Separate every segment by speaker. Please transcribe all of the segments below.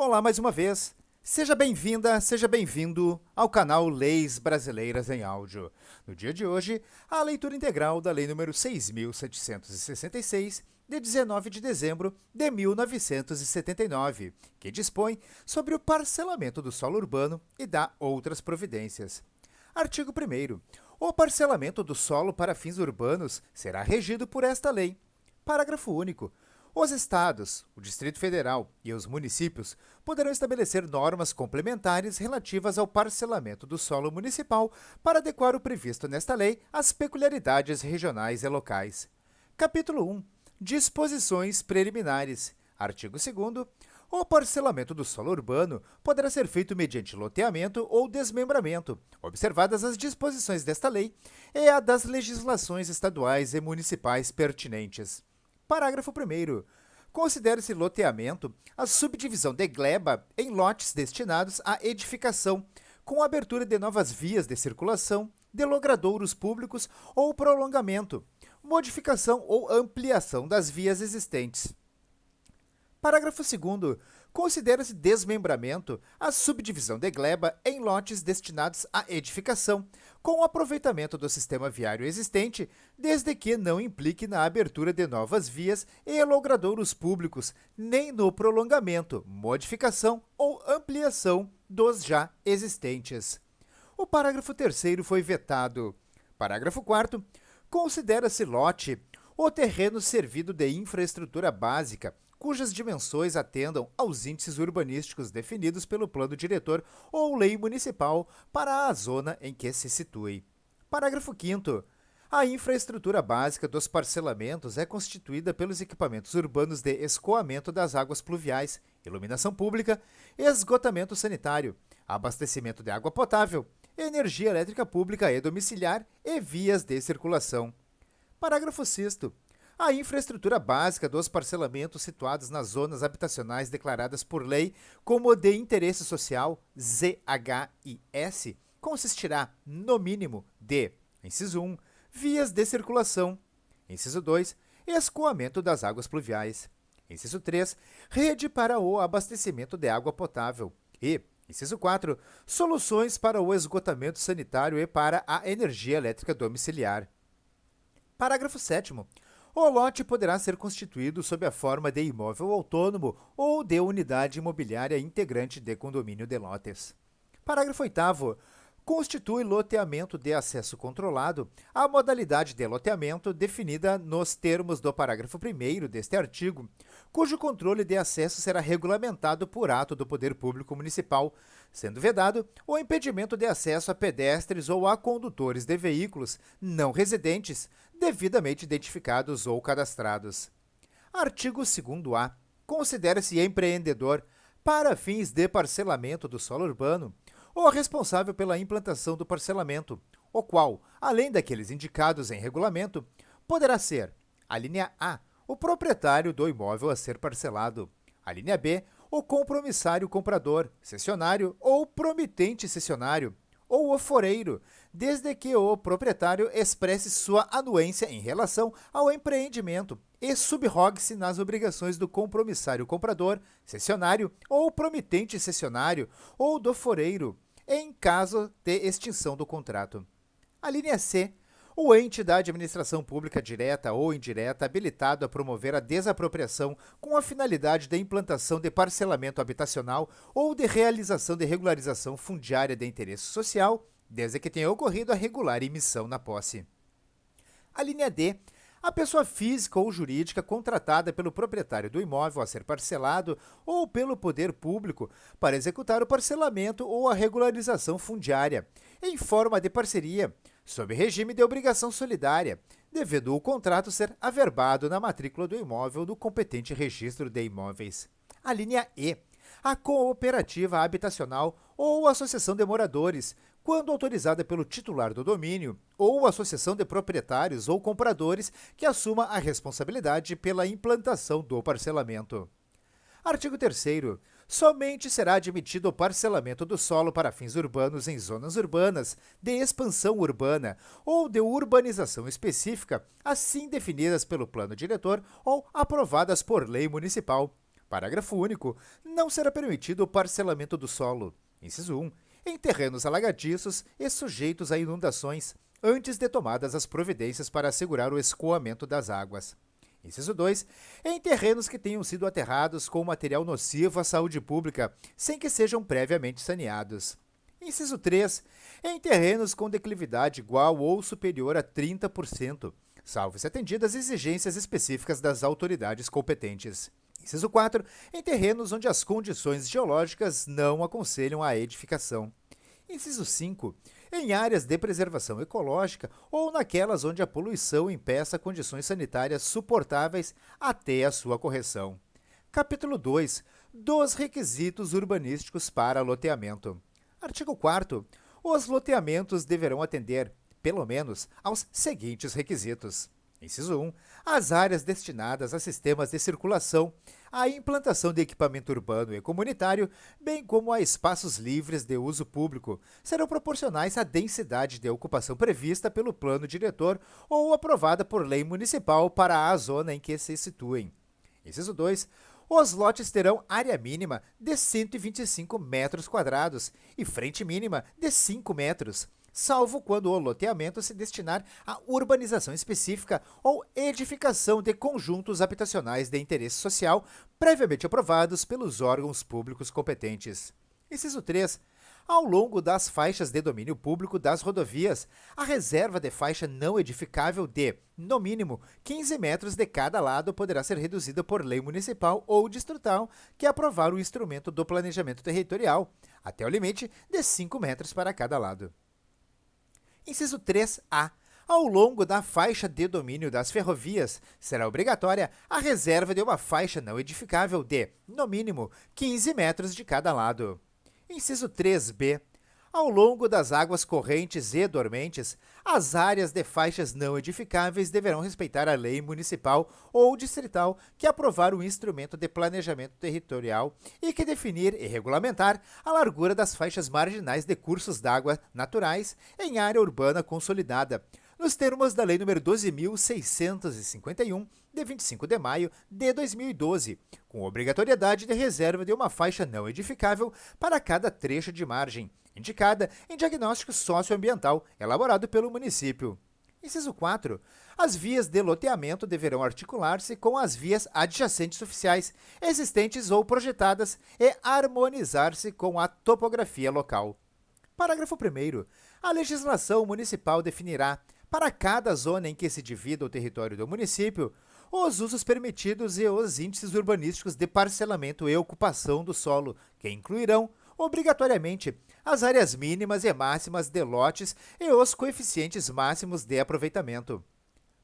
Speaker 1: Olá mais uma vez. Seja bem-vinda, seja bem-vindo ao canal Leis Brasileiras em Áudio. No dia de hoje, a leitura integral da Lei nº 6.766, de 19 de dezembro de 1979, que dispõe sobre o parcelamento do solo urbano e dá outras providências. Artigo 1º. O parcelamento do solo para fins urbanos será regido por esta lei. Parágrafo único. Os estados, o Distrito Federal e os municípios poderão estabelecer normas complementares relativas ao parcelamento do solo municipal para adequar o previsto nesta lei às peculiaridades regionais e locais. Capítulo 1. Disposições preliminares. Artigo 2º. O parcelamento do solo urbano poderá ser feito mediante loteamento ou desmembramento, observadas as disposições desta lei e a das legislações estaduais e municipais pertinentes. Parágrafo 1º. Considera-se loteamento a subdivisão de gleba em lotes destinados à edificação, com abertura de novas vias de circulação, de logradouros públicos ou prolongamento, modificação ou ampliação das vias existentes. Parágrafo 2º. Considera-se desmembramento a subdivisão de gleba em lotes destinados à edificação, com o aproveitamento do sistema viário existente, desde que não implique na abertura de novas vias e logradouros públicos, nem no prolongamento, modificação ou ampliação dos já existentes. O parágrafo 3º foi vetado. Parágrafo 4º. Considera-se lote o terreno servido de infraestrutura básica, cujas dimensões atendam aos índices urbanísticos definidos pelo plano diretor ou lei municipal para a zona em que se situe. Parágrafo 5º. A infraestrutura básica dos parcelamentos é constituída pelos equipamentos urbanos de escoamento das águas pluviais, iluminação pública, esgotamento sanitário, abastecimento de água potável, energia elétrica pública e domiciliar e vias de circulação. Parágrafo 6º. A infraestrutura básica dos parcelamentos situados nas zonas habitacionais declaradas por lei como de interesse social, ZHIS, consistirá, no mínimo, de: inciso 1, vias de circulação; inciso 2, escoamento das águas pluviais; inciso 3, rede para o abastecimento de água potável; e, inciso 4, soluções para o esgotamento sanitário e para a energia elétrica domiciliar. Parágrafo 7º. O lote poderá ser constituído sob a forma de imóvel autônomo ou de unidade imobiliária integrante de condomínio de lotes. Parágrafo 8º. Constitui loteamento de acesso controlado a modalidade de loteamento definida nos termos do parágrafo 1º deste artigo, cujo controle de acesso será regulamentado por ato do Poder Público Municipal, sendo vedado o impedimento de acesso a pedestres ou a condutores de veículos não residentes, devidamente identificados ou cadastrados. Artigo 2º-A. Considera-se empreendedor, para fins de parcelamento do solo urbano, o responsável pela implantação do parcelamento, o qual, além daqueles indicados em regulamento, poderá ser: a linha A, o proprietário do imóvel a ser parcelado; a linha B, o compromissário comprador, cessionário ou promitente cessionário, ou o foreiro, desde que o proprietário expresse sua anuência em relação ao empreendimento e subrogue-se nas obrigações do compromissário comprador, cessionário ou promitente cessionário ou do foreiro, em caso de extinção do contrato. A linha C, o ente da administração pública direta ou indireta habilitado a promover a desapropriação com a finalidade de implantação de parcelamento habitacional ou de realização de regularização fundiária de interesse social, desde que tenha ocorrido a regular emissão na posse. A linha D, a pessoa física ou jurídica contratada pelo proprietário do imóvel a ser parcelado ou pelo poder público para executar o parcelamento ou a regularização fundiária, em forma de parceria, sob regime de obrigação solidária, devendo o contrato ser averbado na matrícula do imóvel do competente registro de imóveis. A linha E, a cooperativa habitacional ou associação de moradores, quando autorizada pelo titular do domínio, ou associação de proprietários ou compradores que assuma a responsabilidade pela implantação do parcelamento. Artigo 3º. Somente será admitido o parcelamento do solo para fins urbanos em zonas urbanas, de expansão urbana ou de urbanização específica, assim definidas pelo plano diretor ou aprovadas por lei municipal. Parágrafo único. Não será permitido o parcelamento do solo. Inciso 1. Em terrenos alagadiços e sujeitos a inundações, antes de tomadas as providências para assegurar o escoamento das águas. Inciso 2. Em terrenos que tenham sido aterrados com material nocivo à saúde pública, sem que sejam previamente saneados. Inciso 3. Em terrenos com declividade igual ou superior a 30%, salvo-se atendidas exigências específicas das autoridades competentes. Inciso 4. Em terrenos onde as condições geológicas não aconselham a edificação. Inciso 5. Em áreas de preservação ecológica ou naquelas onde a poluição impeça condições sanitárias suportáveis até a sua correção. Capítulo 2. Dos requisitos urbanísticos para loteamento. Artigo 4º. Os loteamentos deverão atender, pelo menos, aos seguintes requisitos. Inciso 1. As áreas destinadas a sistemas de circulação, à implantação de equipamento urbano e comunitário, bem como a espaços livres de uso público, serão proporcionais à densidade de ocupação prevista pelo plano diretor ou aprovada por lei municipal para a zona em que se situem. Inciso 2. Os lotes terão área mínima de 125 metros quadrados e frente mínima de 5 metros, salvo quando o loteamento se destinar a urbanização específica ou edificação de conjuntos habitacionais de interesse social previamente aprovados pelos órgãos públicos competentes. Inciso 3. Ao longo das faixas de domínio público das rodovias, a reserva de faixa não edificável de, no mínimo, 15 metros de cada lado poderá ser reduzida por lei municipal ou distrital que aprovar o instrumento do planejamento territorial, até o limite de 5 metros para cada lado. Inciso 3A. Ao longo da faixa de domínio das ferrovias, será obrigatória a reserva de uma faixa não edificável de, no mínimo, 15 metros de cada lado. Inciso 3B. Ao longo das águas correntes e dormentes, as áreas de faixas não edificáveis deverão respeitar a lei municipal ou distrital que aprovar o instrumento de planejamento territorial e que definir e regulamentar a largura das faixas marginais de cursos d'água naturais em área urbana consolidada, nos termos da Lei nº 12.651, de 25 de maio de 2012, com obrigatoriedade de reserva de uma faixa não edificável para cada trecho de margem, indicada em diagnóstico socioambiental elaborado pelo município. Inciso 4. As vias de loteamento deverão articular-se com as vias adjacentes oficiais, existentes ou projetadas, e harmonizar-se com a topografia local. Parágrafo 1º. A legislação municipal definirá, para cada zona em que se divida o território do município, os usos permitidos e os índices urbanísticos de parcelamento e ocupação do solo, que incluirão, obrigatoriamente, as áreas mínimas e máximas de lotes e os coeficientes máximos de aproveitamento.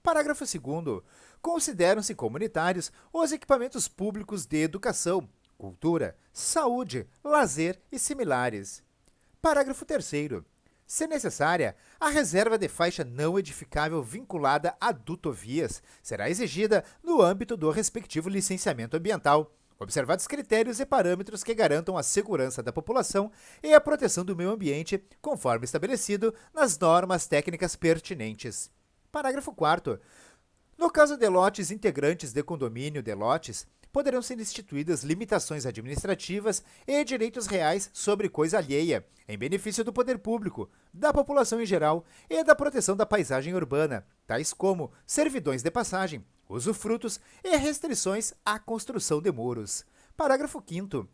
Speaker 1: Parágrafo 2º. Consideram-se comunitários os equipamentos públicos de educação, cultura, saúde, lazer e similares. Parágrafo 3º. Se necessária, a reserva de faixa não edificável vinculada a dutovias será exigida no âmbito do respectivo licenciamento ambiental, observados critérios e parâmetros que garantam a segurança da população e a proteção do meio ambiente, conforme estabelecido nas normas técnicas pertinentes. Parágrafo 4º. No caso de lotes integrantes de condomínio de lotes, poderão ser instituídas limitações administrativas e direitos reais sobre coisa alheia, em benefício do poder público, da população em geral e da proteção da paisagem urbana, tais como servidões de passagem, usufrutos e restrições à construção de muros. Parágrafo 5º.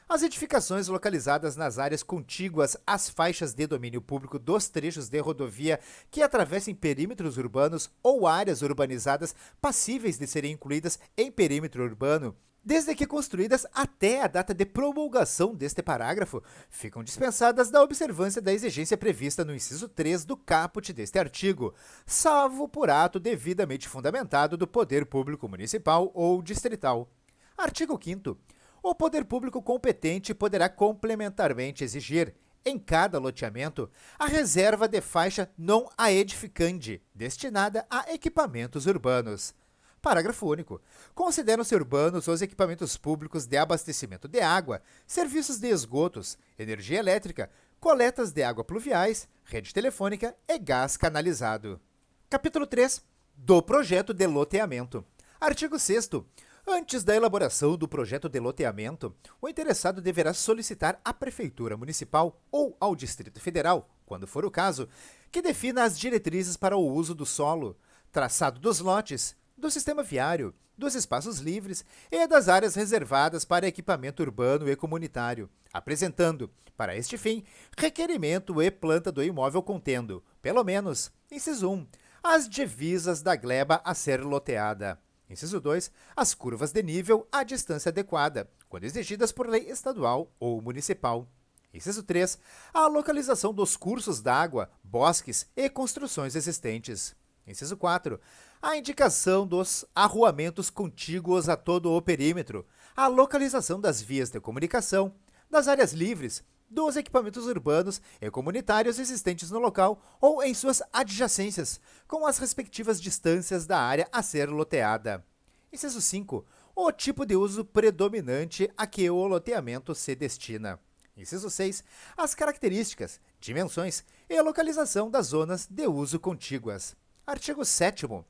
Speaker 1: As edificações localizadas nas áreas contíguas às faixas de domínio público dos trechos de rodovia que atravessem perímetros urbanos ou áreas urbanizadas passíveis de serem incluídas em perímetro urbano, desde que construídas até a data de promulgação deste parágrafo, ficam dispensadas da observância da exigência prevista no inciso 3 do caput deste artigo, salvo por ato devidamente fundamentado do poder público municipal ou distrital. Artigo 5º. O poder público competente poderá complementarmente exigir, em cada loteamento, a reserva de faixa non aedificandi, destinada a equipamentos urbanos. Parágrafo único. Consideram-se urbanos os equipamentos públicos de abastecimento de água, serviços de esgotos, energia elétrica, coletas de água pluviais, rede telefônica e gás canalizado. Capítulo 3. Do projeto de loteamento. Artigo 6º. Antes da elaboração do projeto de loteamento, o interessado deverá solicitar à Prefeitura Municipal ou ao Distrito Federal, quando for o caso, que defina as diretrizes para o uso do solo, traçado dos lotes, do sistema viário, dos espaços livres e das áreas reservadas para equipamento urbano e comunitário, apresentando, para este fim, requerimento e planta do imóvel contendo, pelo menos, inciso 1, as divisas da gleba a ser loteada. Inciso 2, as curvas de nível à distância adequada, quando exigidas por lei estadual ou municipal. Inciso 3, a localização dos cursos d'água, bosques e construções existentes. Inciso 4, a indicação dos arruamentos contíguos a todo o perímetro, a localização das vias de comunicação, das áreas livres, dos equipamentos urbanos e comunitários existentes no local ou em suas adjacências, com as respectivas distâncias da área a ser loteada. Inciso 5. O tipo de uso predominante a que o loteamento se destina. Inciso 6. As características, dimensões e localização das zonas de uso contíguas. Artigo 7º.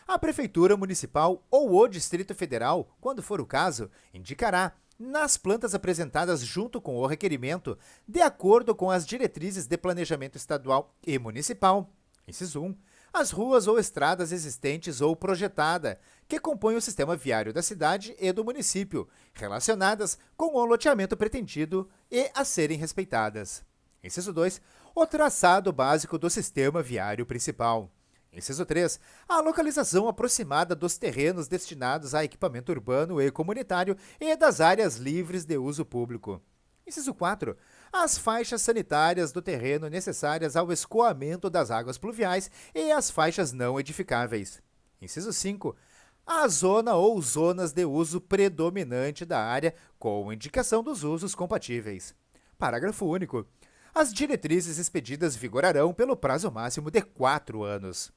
Speaker 1: A Prefeitura Municipal ou o Distrito Federal, quando for o caso, indicará, nas plantas apresentadas junto com o requerimento, de acordo com as diretrizes de planejamento estadual e municipal, inciso 1, as ruas ou estradas existentes ou projetada, que compõem o sistema viário da cidade e do município, relacionadas com o loteamento pretendido e a serem respeitadas. Inciso 2, o traçado básico do sistema viário principal. Inciso 3. A localização aproximada dos terrenos destinados a equipamento urbano e comunitário e das áreas livres de uso público. Inciso 4. As faixas sanitárias do terreno necessárias ao escoamento das águas pluviais e as faixas não edificáveis. Inciso 5. A zona ou zonas de uso predominante da área com indicação dos usos compatíveis. Parágrafo único. As diretrizes expedidas vigorarão pelo prazo máximo de 4 anos.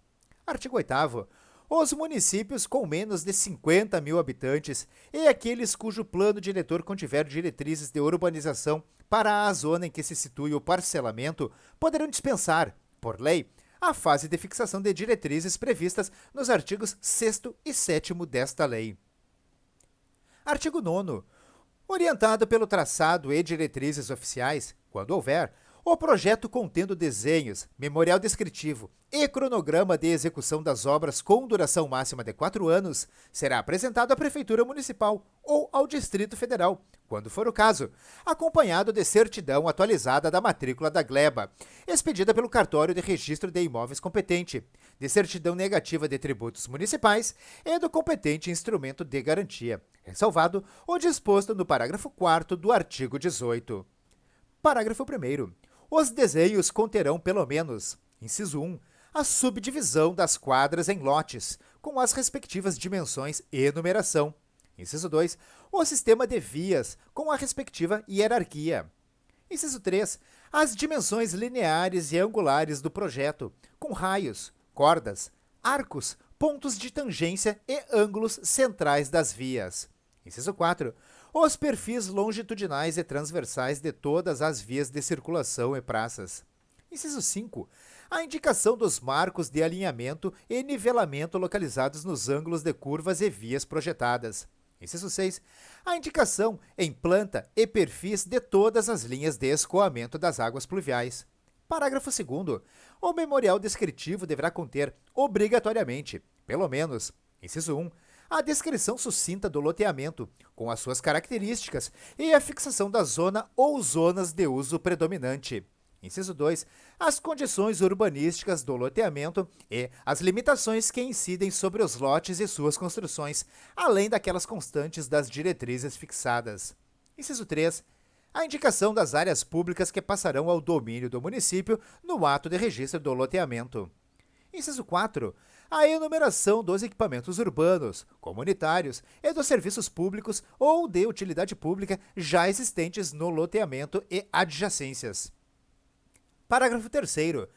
Speaker 1: Artigo 8º. Os municípios com menos de 50 mil habitantes e aqueles cujo plano diretor contiver diretrizes de urbanização para a zona em que se situe o parcelamento poderão dispensar, por lei, a fase de fixação de diretrizes previstas nos artigos 6º e 7º desta lei. Artigo 9º. Orientado pelo traçado e diretrizes oficiais, quando houver, o projeto contendo desenhos, memorial descritivo e cronograma de execução das obras com duração máxima de 4 anos será apresentado à Prefeitura Municipal ou ao Distrito Federal, quando for o caso, acompanhado de certidão atualizada da matrícula da gleba, expedida pelo Cartório de Registro de Imóveis competente, de certidão negativa de tributos municipais e do competente instrumento de garantia, ressalvado o disposto no parágrafo 4º do artigo 18. Parágrafo 1º. Os desenhos conterão pelo menos, inciso 1, a subdivisão das quadras em lotes, com as respectivas dimensões e numeração. Inciso 2, o sistema de vias, com a respectiva hierarquia. Inciso 3, as dimensões lineares e angulares do projeto, com raios, cordas, arcos, pontos de tangência e ângulos centrais das vias. Inciso 4, os perfis longitudinais e transversais de todas as vias de circulação e praças. Inciso 5. A indicação dos marcos de alinhamento e nivelamento localizados nos ângulos de curvas e vias projetadas. Inciso 6. A indicação em planta e perfis de todas as linhas de escoamento das águas pluviais. Parágrafo 2º. O memorial descritivo deverá conter, obrigatoriamente, pelo menos, inciso 1, a descrição sucinta do loteamento, com as suas características e a fixação da zona ou zonas de uso predominante. Inciso 2. As condições urbanísticas do loteamento e as limitações que incidem sobre os lotes e suas construções, além daquelas constantes das diretrizes fixadas. Inciso 3. A indicação das áreas públicas que passarão ao domínio do município no ato de registro do loteamento. Inciso 4. A enumeração dos equipamentos urbanos, comunitários e dos serviços públicos ou de utilidade pública já existentes no loteamento e adjacências. Parágrafo 3º.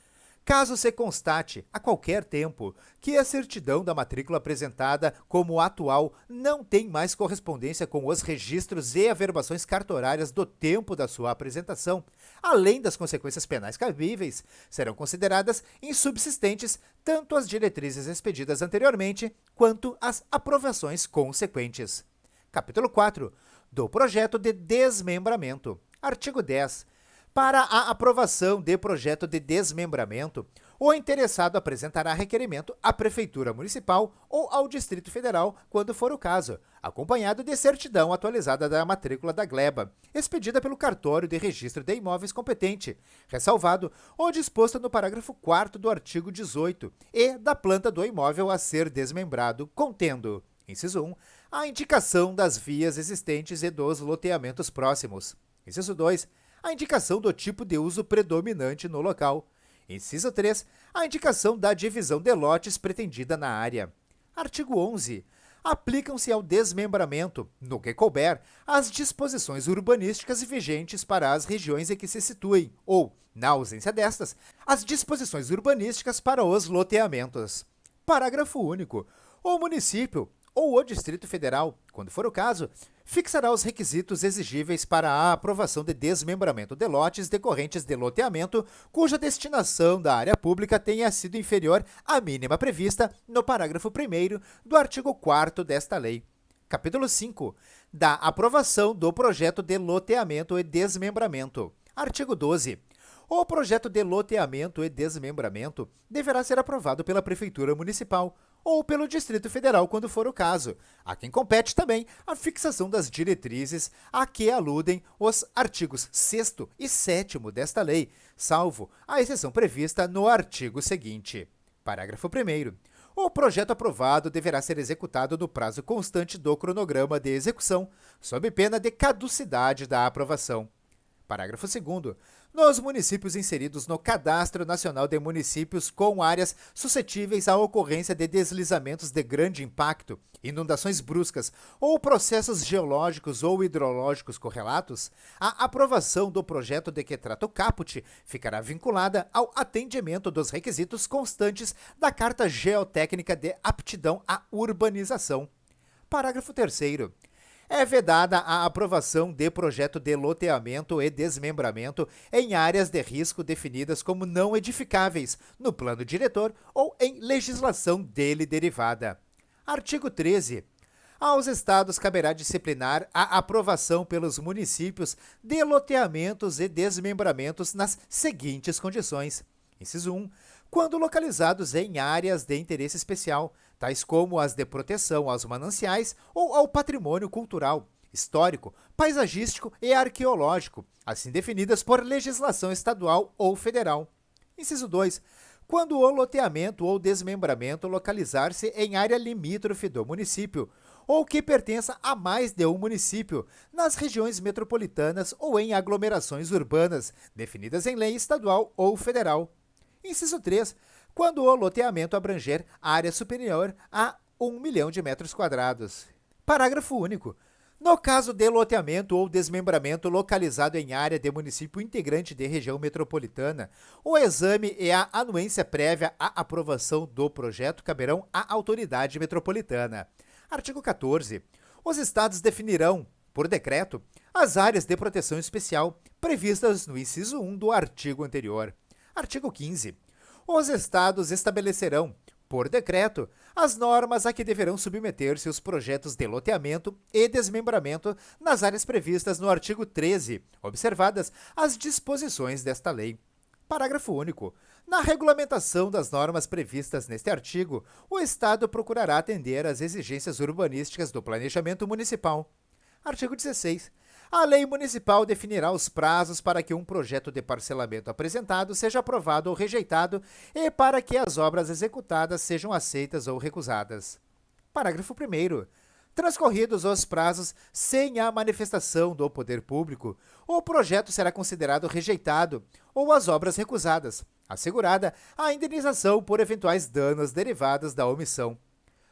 Speaker 1: Caso se constate, a qualquer tempo, que a certidão da matrícula apresentada como atual não tem mais correspondência com os registros e averbações cartorárias do tempo da sua apresentação, além das consequências penais cabíveis, serão consideradas insubsistentes tanto as diretrizes expedidas anteriormente quanto as aprovações consequentes. Capítulo 4. Do projeto de desmembramento. Artigo 10. Para a aprovação de projeto de desmembramento, o interessado apresentará requerimento à Prefeitura Municipal ou ao Distrito Federal, quando for o caso, acompanhado de certidão atualizada da matrícula da gleba, expedida pelo cartório de registro de imóveis competente, ressalvado o disposto no parágrafo 4º do artigo 18, e da planta do imóvel a ser desmembrado, contendo, inciso 1, a indicação das vias existentes e dos loteamentos próximos. Inciso 2, a indicação do tipo de uso predominante no local. Inciso 3, a indicação da divisão de lotes pretendida na área. Artigo 11. Aplicam-se ao desmembramento, no que couber, as disposições urbanísticas vigentes para as regiões em que se situem, ou, na ausência destas, as disposições urbanísticas para os loteamentos. Parágrafo único. O município ou o Distrito Federal, quando for o caso, fixará os requisitos exigíveis para a aprovação de desmembramento de lotes decorrentes de loteamento cuja destinação da área pública tenha sido inferior à mínima prevista no parágrafo 1º do artigo 4º desta lei. Capítulo 5. Da aprovação do projeto de loteamento e desmembramento. Artigo 12. O projeto de loteamento e desmembramento deverá ser aprovado pela Prefeitura Municipal ou pelo Distrito Federal, quando for o caso, a quem compete também a fixação das diretrizes a que aludem os artigos 6º e 7º desta lei, salvo a exceção prevista no artigo seguinte. Parágrafo 1º. O projeto aprovado deverá ser executado no prazo constante do cronograma de execução, sob pena de caducidade da aprovação. Parágrafo 2º. Nos municípios inseridos no Cadastro Nacional de Municípios com áreas suscetíveis à ocorrência de deslizamentos de grande impacto, inundações bruscas ou processos geológicos ou hidrológicos correlatos, a aprovação do projeto de que trata o caput ficará vinculada ao atendimento dos requisitos constantes da Carta Geotécnica de Aptidão à Urbanização. Parágrafo 3º. É vedada a aprovação de projeto de loteamento e desmembramento em áreas de risco definidas como não edificáveis no plano diretor ou em legislação dele derivada. Artigo 13. Aos estados caberá disciplinar a aprovação pelos municípios de loteamentos e desmembramentos nas seguintes condições. Inciso 1. Quando localizados em áreas de interesse especial, tais como as de proteção aos mananciais ou ao patrimônio cultural, histórico, paisagístico e arqueológico, assim definidas por legislação estadual ou federal. Inciso 2. Quando o loteamento ou desmembramento localizar-se em área limítrofe do município, ou que pertença a mais de um município, nas regiões metropolitanas ou em aglomerações urbanas, definidas em lei estadual ou federal. Inciso 3. Quando o loteamento abranger área superior a 1 milhão de metros quadrados. Parágrafo único. No caso de loteamento ou desmembramento localizado em área de município integrante de região metropolitana, o exame e a anuência prévia à aprovação do projeto caberão à autoridade metropolitana. Artigo 14. Os estados definirão, por decreto, as áreas de proteção especial previstas no inciso 1 do artigo anterior. Artigo 15. Os estados estabelecerão, por decreto, as normas a que deverão submeter-se os projetos de loteamento e desmembramento nas áreas previstas no artigo 13, observadas as disposições desta lei. Parágrafo único. Na regulamentação das normas previstas neste artigo, o Estado procurará atender às exigências urbanísticas do planejamento municipal. Artigo 16. A lei municipal definirá os prazos para que um projeto de parcelamento apresentado seja aprovado ou rejeitado e para que as obras executadas sejam aceitas ou recusadas. Parágrafo 1º. Transcorridos os prazos sem a manifestação do poder público, o projeto será considerado rejeitado ou as obras recusadas, assegurada a indenização por eventuais danos derivados da omissão.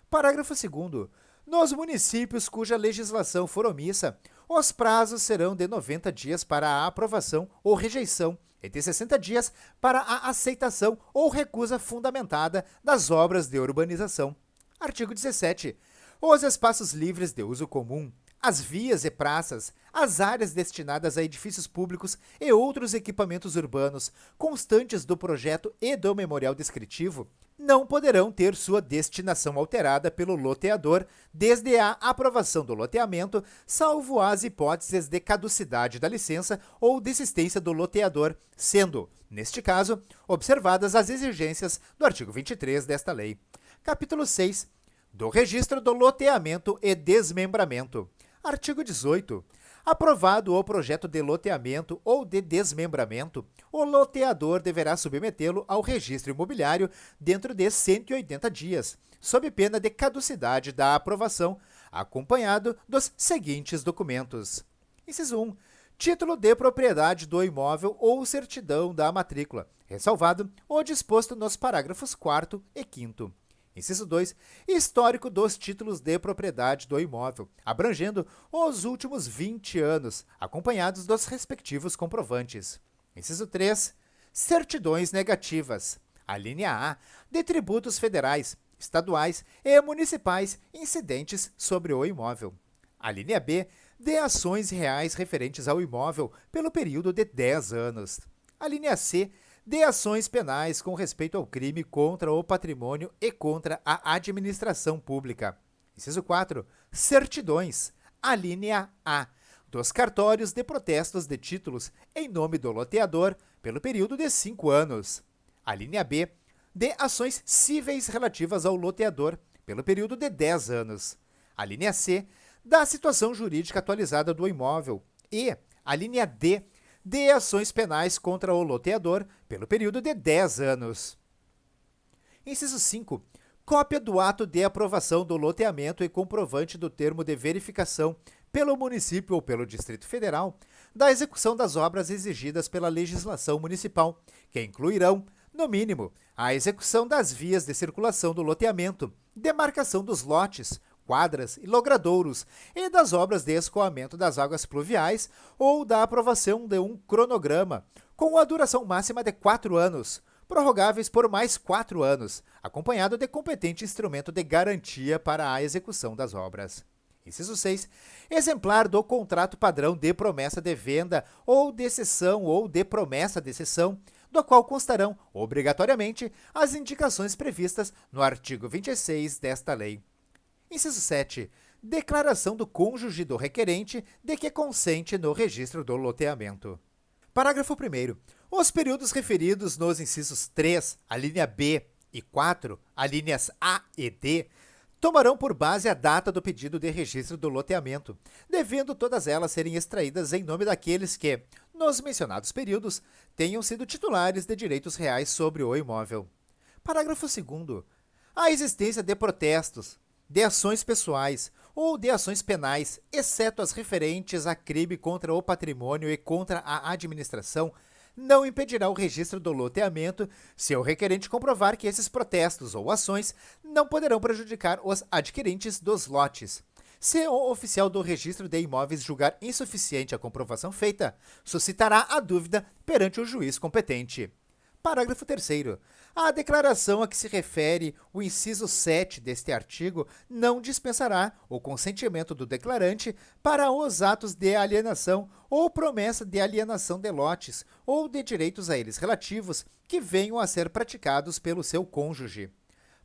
Speaker 1: Parágrafo 2º. Nos municípios cuja legislação for omissa, os prazos serão de 90 dias para a aprovação ou rejeição e de 60 dias para a aceitação ou recusa fundamentada das obras de urbanização. Artigo 17. Os espaços livres de uso comum, as vias e praças, as áreas destinadas a edifícios públicos e outros equipamentos urbanos constantes do projeto e do memorial descritivo não poderão ter sua destinação alterada pelo loteador desde a aprovação do loteamento, salvo as hipóteses de caducidade da licença ou desistência do loteador, sendo, neste caso, observadas as exigências do artigo 23 desta lei. Capítulo 6. Do registro do loteamento e desmembramento. Artigo 18. Aprovado o projeto de loteamento ou de desmembramento, o loteador deverá submetê-lo ao registro imobiliário dentro de 180 dias, sob pena de caducidade da aprovação, acompanhado dos seguintes documentos. Inciso 1. Título de propriedade do imóvel ou certidão da matrícula, ressalvado o disposto nos parágrafos 4º e 5º. Inciso 2. Histórico dos títulos de propriedade do imóvel, abrangendo os últimos 20 anos, acompanhados dos respectivos comprovantes. Inciso 3. Certidões negativas. A linha A. De tributos federais, estaduais e municipais incidentes sobre o imóvel. A linha B. De ações reais referentes ao imóvel pelo período de 10 anos. A linha C. De ações penais com respeito ao crime contra o patrimônio e contra a administração pública. Inciso 4. Certidões. A linha A. Dos cartórios de protestos de títulos em nome do loteador pelo período de 5 anos. A linha B. De ações cíveis relativas ao loteador pelo período de 10 anos. A linha C. Da situação jurídica atualizada do imóvel. E a linha D. De ações penais contra o loteador pelo período de 10 anos. Inciso 5. Cópia do ato de aprovação do loteamento e comprovante do termo de verificação pelo município ou pelo Distrito Federal da execução das obras exigidas pela legislação municipal, que incluirão, no mínimo, a execução das vias de circulação do loteamento, demarcação dos lotes, quadras e logradouros e das obras de escoamento das águas pluviais ou da aprovação de um cronograma, com a duração máxima de 4 anos, prorrogáveis por mais 4 anos, acompanhado de competente instrumento de garantia para a execução das obras. Inciso 6. Exemplar do contrato padrão de promessa de venda ou de cessão ou de promessa de cessão, do qual constarão, obrigatoriamente, as indicações previstas no artigo 26 desta lei. Inciso 7. Declaração do cônjuge do requerente de que consente no registro do loteamento. Parágrafo 1º. Os períodos referidos nos incisos 3, a linha B, e 4, as linhas A e D, tomarão por base a data do pedido de registro do loteamento, devendo todas elas serem extraídas em nome daqueles que, nos mencionados períodos, tenham sido titulares de direitos reais sobre o imóvel. Parágrafo 2º. A existência de protestos, de ações pessoais ou de ações penais, exceto as referentes a crime contra o patrimônio e contra a administração, não impedirá o registro do loteamento se o requerente comprovar que esses protestos ou ações não poderão prejudicar os adquirentes dos lotes. Se o oficial do registro de imóveis julgar insuficiente a comprovação feita, suscitará a dúvida perante o juiz competente. Parágrafo 3º. A declaração a que se refere o inciso 7 deste artigo não dispensará o consentimento do declarante para os atos de alienação ou promessa de alienação de lotes ou de direitos a eles relativos que venham a ser praticados pelo seu cônjuge.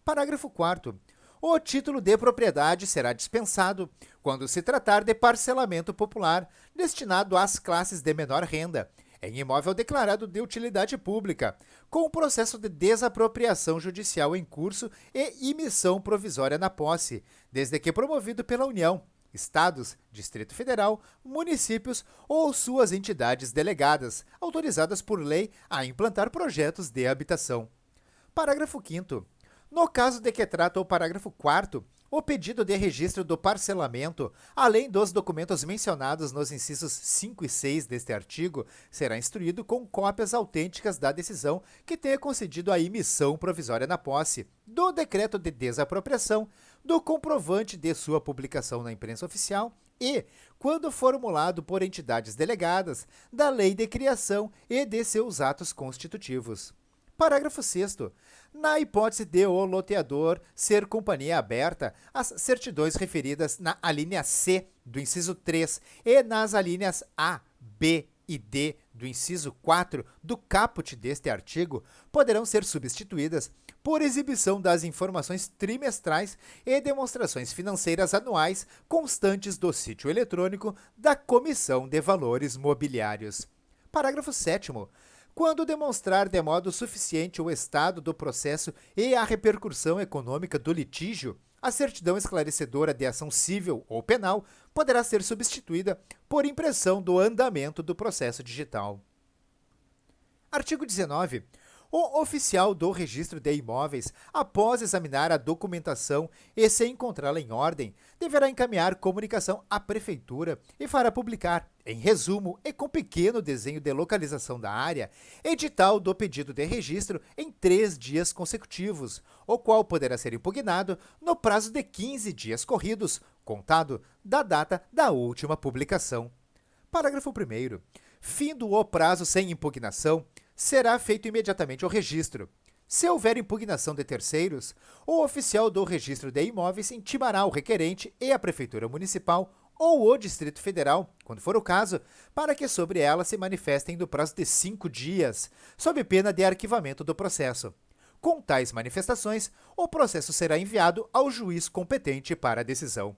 Speaker 1: Parágrafo 4º. O título de propriedade será dispensado quando se tratar de parcelamento popular destinado às classes de menor renda, em imóvel declarado de utilidade pública, com o processo de desapropriação judicial em curso e imissão provisória na posse, desde que promovido pela União, Estados, Distrito Federal, municípios ou suas entidades delegadas, autorizadas por lei a implantar projetos de habitação. Parágrafo 5º. No caso de que trata o parágrafo 4º, o pedido de registro do parcelamento, além dos documentos mencionados nos incisos 5 e 6 deste artigo, será instruído com cópias autênticas da decisão que tenha concedido a emissão provisória na posse, do decreto de desapropriação, do comprovante de sua publicação na imprensa oficial e, quando formulado por entidades delegadas, da lei de criação e de seus atos constitutivos. Parágrafo 6º. Na hipótese de o loteador ser companhia aberta, as certidões referidas na alínea C do inciso 3 e nas alíneas A, B e D do inciso 4 do caput deste artigo poderão ser substituídas por exibição das informações trimestrais e demonstrações financeiras anuais constantes do sítio eletrônico da Comissão de Valores Mobiliários. Parágrafo 7º. Quando demonstrar de modo suficiente o estado do processo e a repercussão econômica do litígio, a certidão esclarecedora de ação civil ou penal poderá ser substituída por impressão do andamento do processo digital. Artigo 19. O oficial do registro de imóveis, após examinar a documentação e se encontrá-la em ordem, deverá encaminhar comunicação à prefeitura e fará publicar, em resumo e com pequeno desenho de localização da área, edital do pedido de registro em 3 dias consecutivos, o qual poderá ser impugnado no prazo de 15 dias corridos, contado da data da última publicação. Parágrafo 1º. Findo o prazo sem impugnação, será feito imediatamente o registro. Se houver impugnação de terceiros, o oficial do registro de imóveis intimará o requerente e a Prefeitura Municipal ou o Distrito Federal, quando for o caso, para que sobre ela se manifestem no prazo de 5 dias, sob pena de arquivamento do processo. Com tais manifestações, o processo será enviado ao juiz competente para a decisão.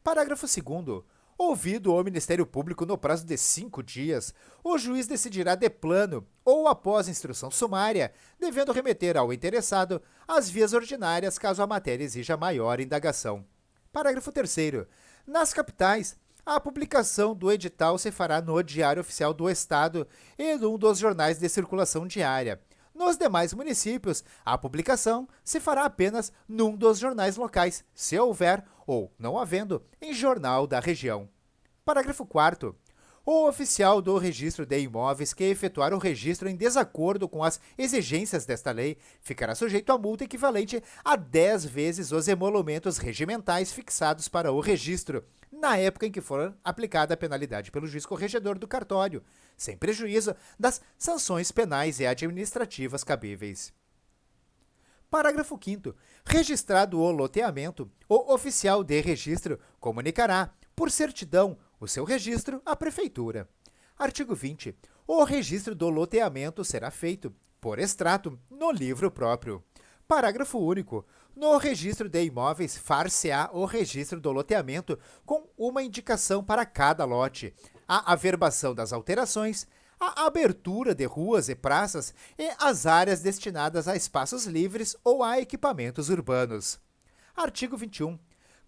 Speaker 1: Parágrafo 2º. Ouvido o Ministério Público no prazo de 5 dias, o juiz decidirá de plano ou após instrução sumária, devendo remeter ao interessado as vias ordinárias caso a matéria exija maior indagação. Parágrafo 3º. Nas capitais, a publicação do edital se fará no Diário Oficial do Estado e num dos jornais de circulação diária. Nos demais municípios, a publicação se fará apenas num dos jornais locais, se houver ou, não havendo, em jornal da região. Parágrafo 4º. O oficial do registro de imóveis que efetuar o registro em desacordo com as exigências desta lei ficará sujeito a multa equivalente a 10 vezes os emolumentos regimentais fixados para o registro, na época em que for aplicada a penalidade pelo juiz corregedor do cartório, sem prejuízo das sanções penais e administrativas cabíveis. Parágrafo 5º. Registrado o loteamento, o oficial de registro comunicará, por certidão, o seu registro à Prefeitura. Artigo 20. O registro do loteamento será feito, por extrato, no livro próprio. Parágrafo único. No registro de imóveis, far-se-á o registro do loteamento com uma indicação para cada lote, a averbação das alterações, a abertura de ruas e praças e as áreas destinadas a espaços livres ou a equipamentos urbanos. Artigo 21.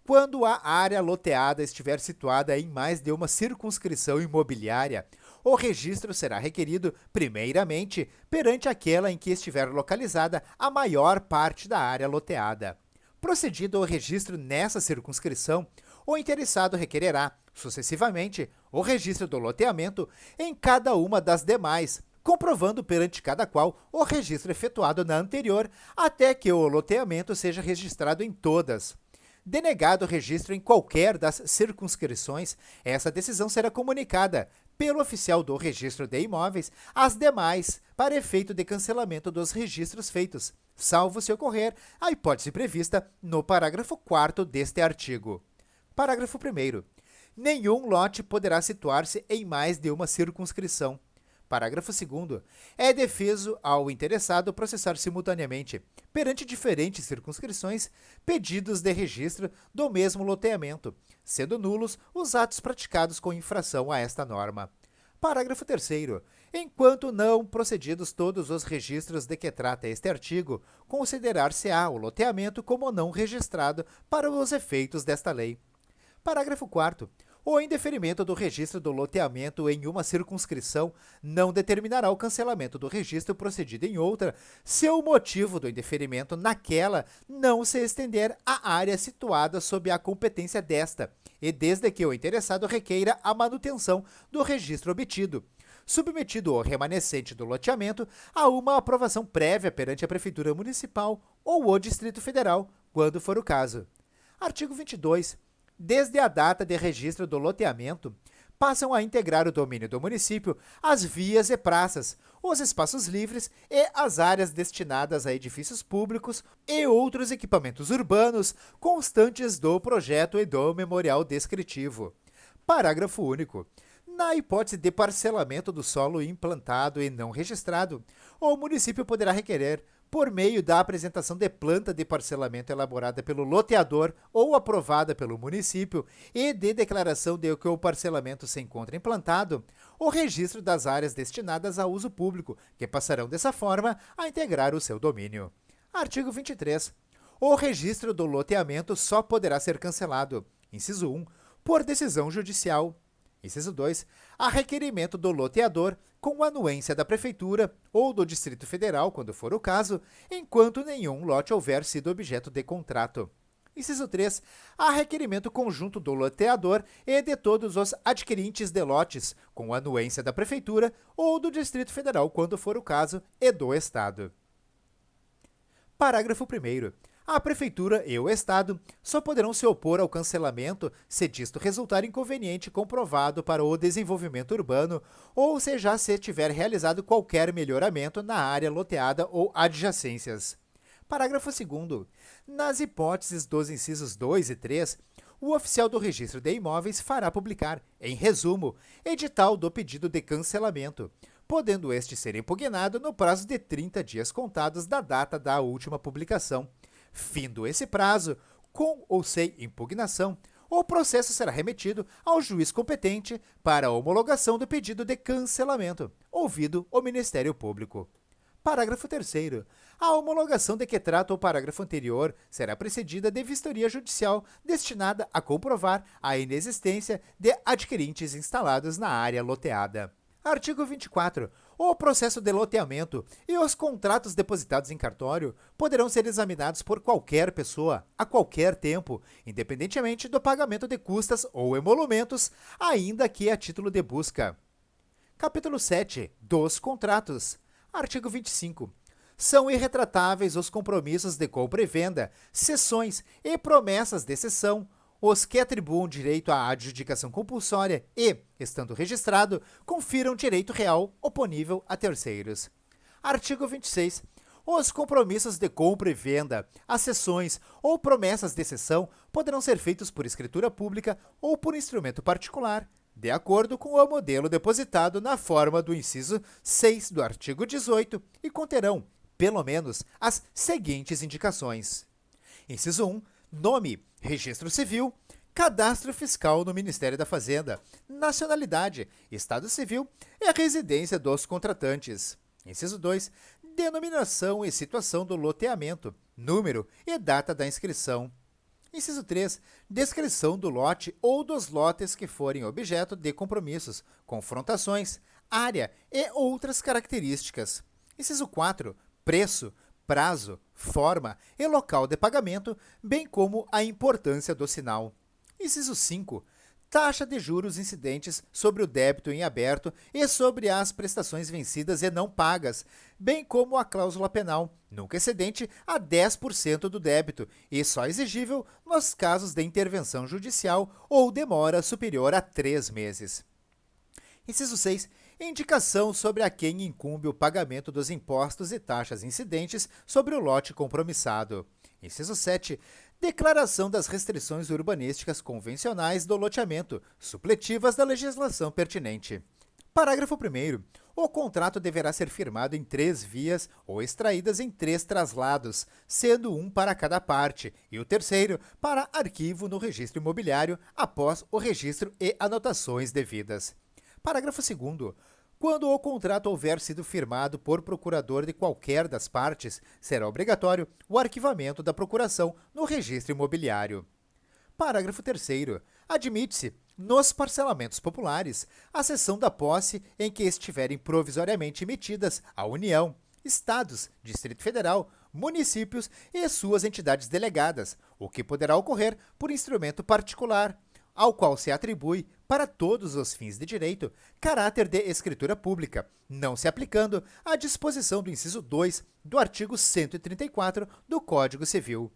Speaker 1: Quando a área loteada estiver situada em mais de uma circunscrição imobiliária, o registro será requerido, primeiramente, perante aquela em que estiver localizada a maior parte da área loteada. Procedido o registro nessa circunscrição, o interessado requererá, sucessivamente, o registro do loteamento em cada uma das demais, comprovando perante cada qual o registro efetuado na anterior, até que o loteamento seja registrado em todas. Denegado o registro em qualquer das circunscrições, essa decisão será comunicada pelo oficial do registro de imóveis às demais para efeito de cancelamento dos registros feitos, salvo se ocorrer a hipótese prevista no parágrafo 4º deste artigo. Parágrafo 1º. Nenhum lote poderá situar-se em mais de uma circunscrição. Parágrafo 2º. É defeso ao interessado processar simultaneamente, perante diferentes circunscrições, pedidos de registro do mesmo loteamento, sendo nulos os atos praticados com infração a esta norma. Parágrafo 3º. Enquanto não procedidos todos os registros de que trata este artigo, considerar-se-á o loteamento como não registrado para os efeitos desta lei. Parágrafo 4º. O indeferimento do registro do loteamento em uma circunscrição não determinará o cancelamento do registro procedido em outra, se o motivo do indeferimento naquela não se estender à área situada sob a competência desta, e desde que o interessado requeira a manutenção do registro obtido, submetido o remanescente do loteamento a uma aprovação prévia perante a Prefeitura Municipal ou o Distrito Federal, quando for o caso. Artigo 22. Desde a data de registro do loteamento, passam a integrar o domínio do município as vias e praças, os espaços livres e as áreas destinadas a edifícios públicos e outros equipamentos urbanos constantes do projeto e do memorial descritivo. Parágrafo único. Na hipótese de parcelamento do solo implantado e não registrado, o município poderá requerer, por meio da apresentação de planta de parcelamento elaborada pelo loteador ou aprovada pelo município e de declaração de que o parcelamento se encontra implantado, o registro das áreas destinadas a uso público, que passarão dessa forma a integrar o seu domínio. Artigo 23. O registro do loteamento só poderá ser cancelado, inciso 1, por decisão judicial. Inciso 2. A requerimento do loteador, com anuência da Prefeitura ou do Distrito Federal, quando for o caso, enquanto nenhum lote houver sido objeto de contrato. Inciso 3. A requerimento conjunto do loteador e de todos os adquirentes de lotes, com anuência da Prefeitura ou do Distrito Federal, quando for o caso, e do Estado. Parágrafo 1º. A Prefeitura e o Estado só poderão se opor ao cancelamento se disto resultar inconveniente comprovado para o desenvolvimento urbano ou se já se tiver realizado qualquer melhoramento na área loteada ou adjacências. Parágrafo 2º. Nas hipóteses dos incisos 2 e 3, o oficial do registro de imóveis fará publicar, em resumo, edital do pedido de cancelamento, podendo este ser impugnado no prazo de 30 dias contados da data da última publicação. Findo esse prazo, com ou sem impugnação, o processo será remetido ao juiz competente para a homologação do pedido de cancelamento, ouvido o Ministério Público. Parágrafo 3º. A homologação de que trata o parágrafo anterior será precedida de vistoria judicial destinada a comprovar a inexistência de adquirentes instalados na área loteada. Artigo 24. O processo de loteamento e os contratos depositados em cartório poderão ser examinados por qualquer pessoa, a qualquer tempo, independentemente do pagamento de custas ou emolumentos, ainda que a título de busca. Capítulo 7. Dos contratos. Artigo 25. São irretratáveis os compromissos de compra e venda, cessões e promessas de cessão, os que atribuam direito à adjudicação compulsória e, estando registrado, confiram direito real oponível a terceiros. Artigo 26. Os compromissos de compra e venda, as cessões ou promessas de cessão poderão ser feitos por escritura pública ou por instrumento particular, de acordo com o modelo depositado na forma do inciso 6 do artigo 18 e conterão, pelo menos, as seguintes indicações. Inciso 1. Nome, registro civil, cadastro fiscal no Ministério da Fazenda, nacionalidade, estado civil e a residência dos contratantes. Inciso 2. Denominação e situação do loteamento, número e data da inscrição. Inciso 3. Descrição do lote ou dos lotes que forem objeto de compromissos, confrontações, área e outras características. Inciso 4. Preço, prazo, forma e local de pagamento, bem como a importância do sinal. Inciso 5. Taxa de juros incidentes sobre o débito em aberto e sobre as prestações vencidas e não pagas, bem como a cláusula penal, nunca excedente a 10% do débito e só exigível nos casos de intervenção judicial ou demora superior a 3 meses. Inciso 6. Indicação sobre a quem incumbe o pagamento dos impostos e taxas incidentes sobre o lote compromissado. Inciso 7. Declaração das restrições urbanísticas convencionais do loteamento, supletivas da legislação pertinente. Parágrafo 1º. O contrato deverá ser firmado em 3 vias ou extraídas em 3 traslados, sendo um para cada parte, e o terceiro para arquivo no registro imobiliário após o registro e anotações devidas. Parágrafo 2º. Quando o contrato houver sido firmado por procurador de qualquer das partes, será obrigatório o arquivamento da procuração no registro imobiliário. Parágrafo 3º. Admite-se, nos parcelamentos populares, a cessão da posse em que estiverem provisoriamente emitidas a União, Estados, Distrito Federal, municípios e suas entidades delegadas, o que poderá ocorrer por instrumento particular, ao qual se atribui, para todos os fins de direito, caráter de escritura pública, não se aplicando à disposição do inciso 2 do artigo 134 do Código Civil.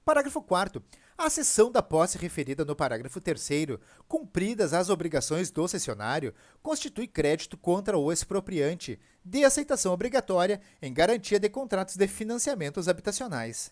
Speaker 1: Parágrafo 4º. A cessão da posse referida no parágrafo 3º, cumpridas as obrigações do cessionário, constitui crédito contra o expropriante, de aceitação obrigatória em garantia de contratos de financiamentos habitacionais.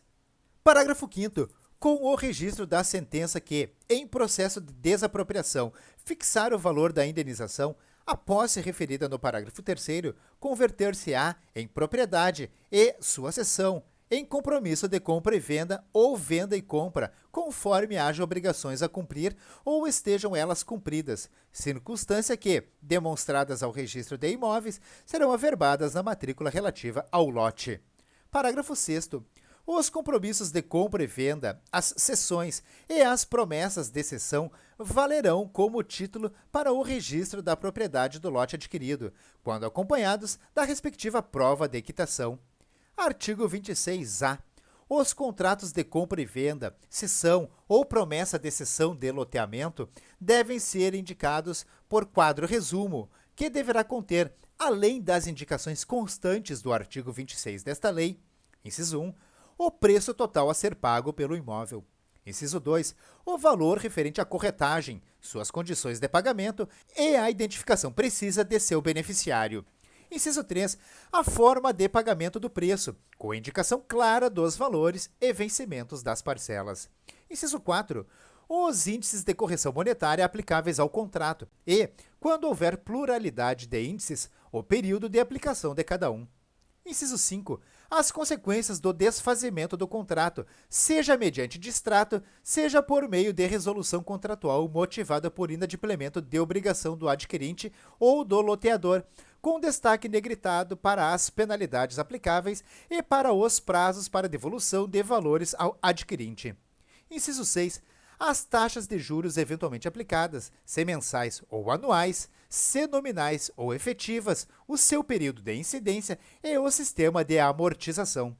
Speaker 1: Parágrafo 5º. Com o registro da sentença que, em processo de desapropriação, fixar o valor da indenização, a posse referida no parágrafo 3º converter-se-á em propriedade e sua cessão em compromisso de compra e venda ou venda e compra, conforme haja obrigações a cumprir ou estejam elas cumpridas, circunstância que, demonstradas ao registro de imóveis, serão averbadas na matrícula relativa ao lote. Parágrafo 6º. Os compromissos de compra e venda, as cessões e as promessas de cessão valerão como título para o registro da propriedade do lote adquirido, quando acompanhados da respectiva prova de quitação. Artigo 26-A. Os contratos de compra e venda, cessão ou promessa de cessão de loteamento devem ser indicados por quadro resumo, que deverá conter, além das indicações constantes do artigo 26 desta lei, inciso 1, o preço total a ser pago pelo imóvel. Inciso 2, o valor referente à corretagem, suas condições de pagamento e a identificação precisa de seu beneficiário. Inciso 3, a forma de pagamento do preço, com indicação clara dos valores e vencimentos das parcelas. Inciso 4, os índices de correção monetária aplicáveis ao contrato e, quando houver pluralidade de índices, o período de aplicação de cada um. Inciso 5. As consequências do desfazimento do contrato, seja mediante distrato, seja por meio de resolução contratual motivada por inadimplemento de obrigação do adquirente ou do loteador, com destaque negritado para as penalidades aplicáveis e para os prazos para devolução de valores ao adquirente. Inciso 6. As taxas de juros eventualmente aplicadas, se mensais ou anuais, se nominais ou efetivas, o seu período de incidência e o sistema de amortização.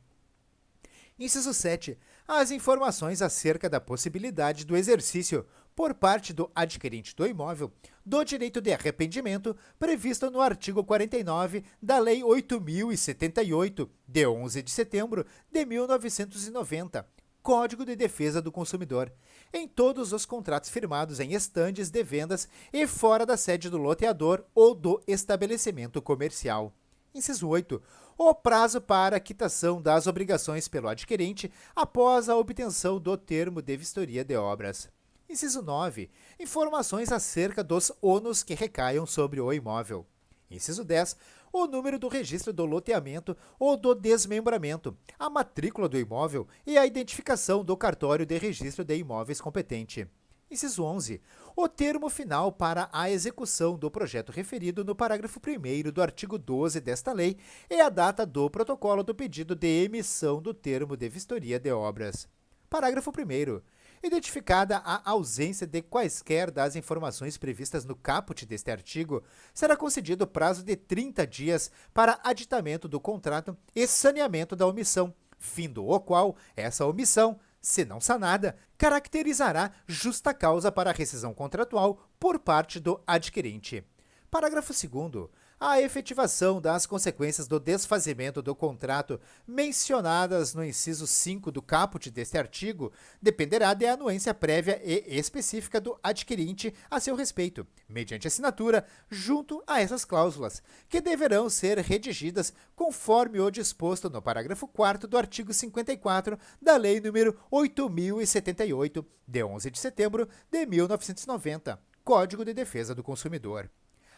Speaker 1: Inciso 7. As informações acerca da possibilidade do exercício, por parte do adquirente do imóvel, do direito de arrependimento previsto no artigo 49 da Lei 8.078, de 11 de setembro de 1990, Código de Defesa do Consumidor, em todos os contratos firmados em estandes de vendas e fora da sede do loteador ou do estabelecimento comercial. Inciso 8. O prazo para a quitação das obrigações pelo adquirente após a obtenção do termo de vistoria de obras. Inciso 9. Informações acerca dos ônus que recaiam sobre o imóvel. Inciso 10. O número do registro do loteamento ou do desmembramento, a matrícula do imóvel e a identificação do cartório de registro de imóveis competente. Inciso 11. O termo final para a execução do projeto referido no parágrafo 1º do artigo 12 desta lei e a data do protocolo do pedido de emissão do termo de vistoria de obras. Parágrafo 1º. Identificada a ausência de quaisquer das informações previstas no caput deste artigo, será concedido prazo de 30 dias para aditamento do contrato e saneamento da omissão, findo o qual essa omissão, se não sanada, caracterizará justa causa para a rescisão contratual por parte do adquirente. Parágrafo 2º. A efetivação das consequências do desfazimento do contrato mencionadas no inciso 5 do caput deste artigo dependerá da anuência prévia e específica do adquirente a seu respeito, mediante assinatura junto a essas cláusulas, que deverão ser redigidas conforme o disposto no parágrafo 4º do artigo 54 da Lei nº 8.078, de 11 de setembro de 1990, Código de Defesa do Consumidor.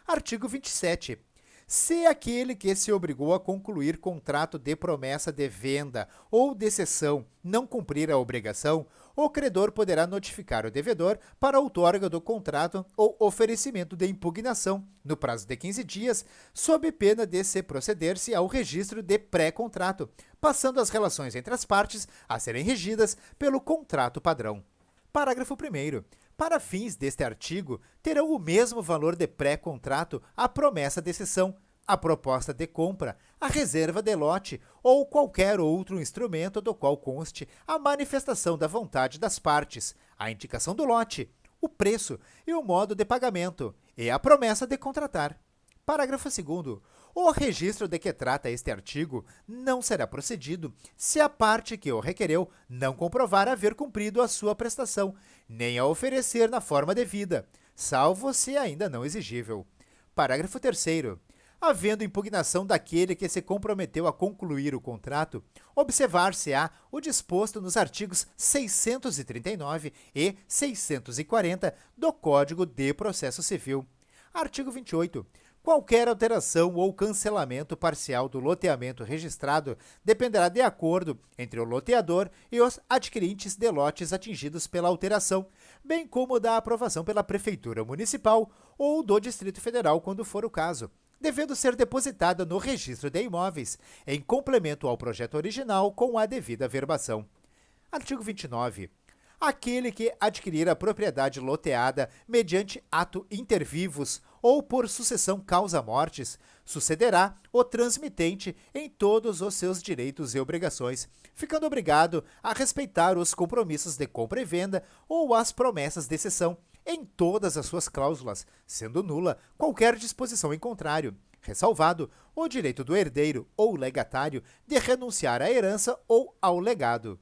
Speaker 1: Artigo 27. Se aquele que se obrigou a concluir contrato de promessa de venda ou de cessão não cumprir a obrigação, o credor poderá notificar o devedor para a outorga do contrato ou oferecimento de impugnação, no prazo de 15 dias, sob pena de se proceder-se ao registro de pré-contrato, passando as relações entre as partes a serem regidas pelo contrato padrão. Parágrafo 1º. Para fins deste artigo, terão o mesmo valor de pré-contrato a promessa de cessão, a proposta de compra, a reserva de lote ou qualquer outro instrumento do qual conste a manifestação da vontade das partes, a indicação do lote, o preço e o modo de pagamento, e a promessa de contratar. Parágrafo 2º. O registro de que trata este artigo não será procedido se a parte que o requereu não comprovar haver cumprido a sua prestação, nem a oferecer na forma devida, salvo se ainda não exigível. Parágrafo 3º. Havendo impugnação daquele que se comprometeu a concluir o contrato, observar-se-á o disposto nos artigos 639 e 640 do Código de Processo Civil. Artigo 28. Qualquer alteração ou cancelamento parcial do loteamento registrado dependerá de acordo entre o loteador e os adquirentes de lotes atingidos pela alteração, bem como da aprovação pela Prefeitura Municipal ou do Distrito Federal, quando for o caso, devendo ser depositada no registro de imóveis, em complemento ao projeto original com a devida verbação. Artigo 29. Aquele que adquirir a propriedade loteada mediante ato inter vivos ou por sucessão causa-mortis, sucederá o transmitente em todos os seus direitos e obrigações, ficando obrigado a respeitar os compromissos de compra e venda ou as promessas de cessão, em todas as suas cláusulas, sendo nula qualquer disposição em contrário, ressalvado o direito do herdeiro ou legatário de renunciar à herança ou ao legado.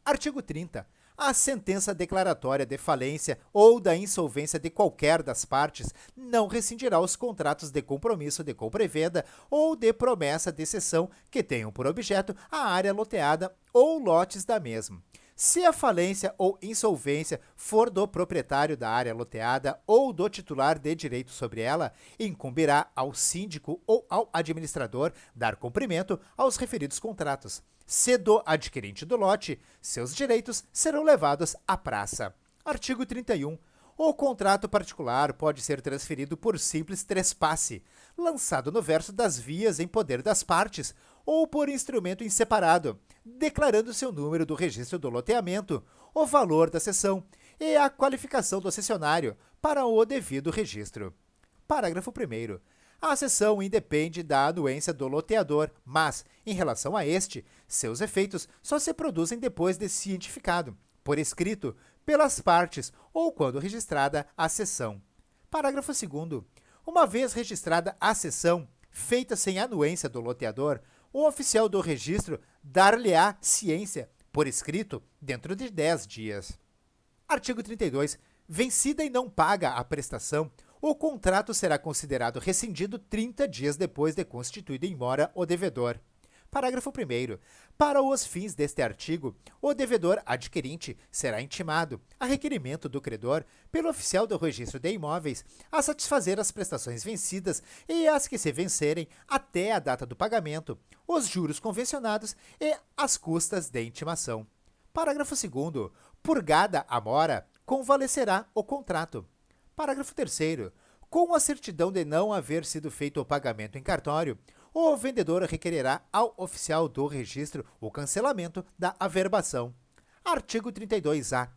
Speaker 1: Artigo 30. A sentença declaratória de falência ou da insolvência de qualquer das partes não rescindirá os contratos de compromisso de compra e venda ou de promessa de cessão que tenham por objeto a área loteada ou lotes da mesma. Se a falência ou insolvência for do proprietário da área loteada ou do titular de direito sobre ela, incumbirá ao síndico ou ao administrador dar cumprimento aos referidos contratos. Se do adquirente do lote, seus direitos serão levados à praça. Artigo 31. O contrato particular pode ser transferido por simples trespasse, lançado no verso das vias em poder das partes, ou por instrumento em separado, declarando seu número do registro do loteamento, o valor da cessão e a qualificação do cessionário para o devido registro. Parágrafo 1º. A cessão independe da anuência do loteador, mas, em relação a este, seus efeitos só se produzem depois de cientificado, por escrito, pelas partes ou quando registrada a cessão. Parágrafo 2º. Uma vez registrada a cessão, feita sem anuência do loteador, o oficial do registro dar-lhe-á ciência, por escrito, dentro de 10 dias. Artigo 32. Vencida e não paga a prestação, o contrato será considerado rescindido 30 dias depois de constituído em mora o devedor. Parágrafo 1º. Para os fins deste artigo, o devedor adquirente será intimado, a requerimento do credor, pelo oficial do registro de imóveis, a satisfazer as prestações vencidas e as que se vencerem até a data do pagamento, os juros convencionados e as custas de intimação. Parágrafo 2º. Purgada a mora, convalescerá o contrato. Parágrafo 3º. Com a certidão de não haver sido feito o pagamento em cartório, o vendedor requererá ao oficial do registro o cancelamento da averbação. Artigo 32-A.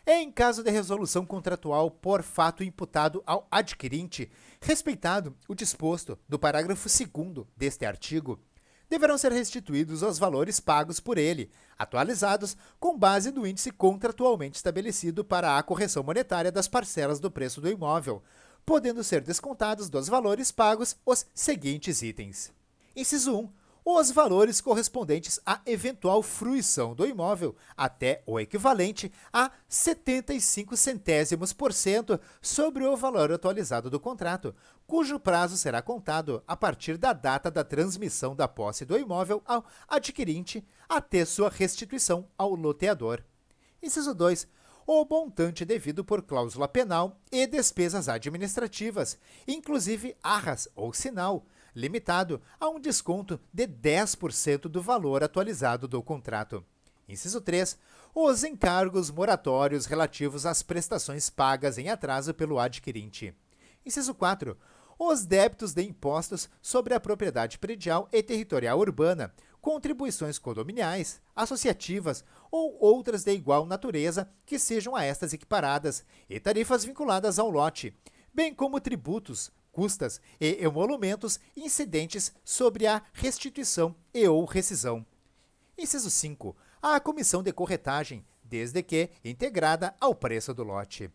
Speaker 1: Em caso de resolução contratual por fato imputado ao adquirente, respeitado o disposto do parágrafo 2º deste artigo, deverão ser restituídos os valores pagos por ele, atualizados com base no índice contratualmente estabelecido para a correção monetária das parcelas do preço do imóvel, podendo ser descontados dos valores pagos os seguintes itens. Inciso 1. Os valores correspondentes à eventual fruição do imóvel até o equivalente a 75 centésimos por cento sobre o valor atualizado do contrato, cujo prazo será contado a partir da data da transmissão da posse do imóvel ao adquirente até sua restituição ao loteador. Inciso 2. O montante devido por cláusula penal e despesas administrativas, inclusive arras ou sinal, limitado a um desconto de 10% do valor atualizado do contrato. Inciso 3. Os encargos moratórios relativos às prestações pagas em atraso pelo adquirente. Inciso 4. Os débitos de impostos sobre a propriedade predial e territorial urbana, contribuições condominiais, associativas ou outras de igual natureza que sejam a estas equiparadas, e tarifas vinculadas ao lote, bem como tributos, custas e emolumentos incidentes sobre a restituição e ou rescisão. Inciso 5. A comissão de corretagem, desde que integrada ao preço do lote.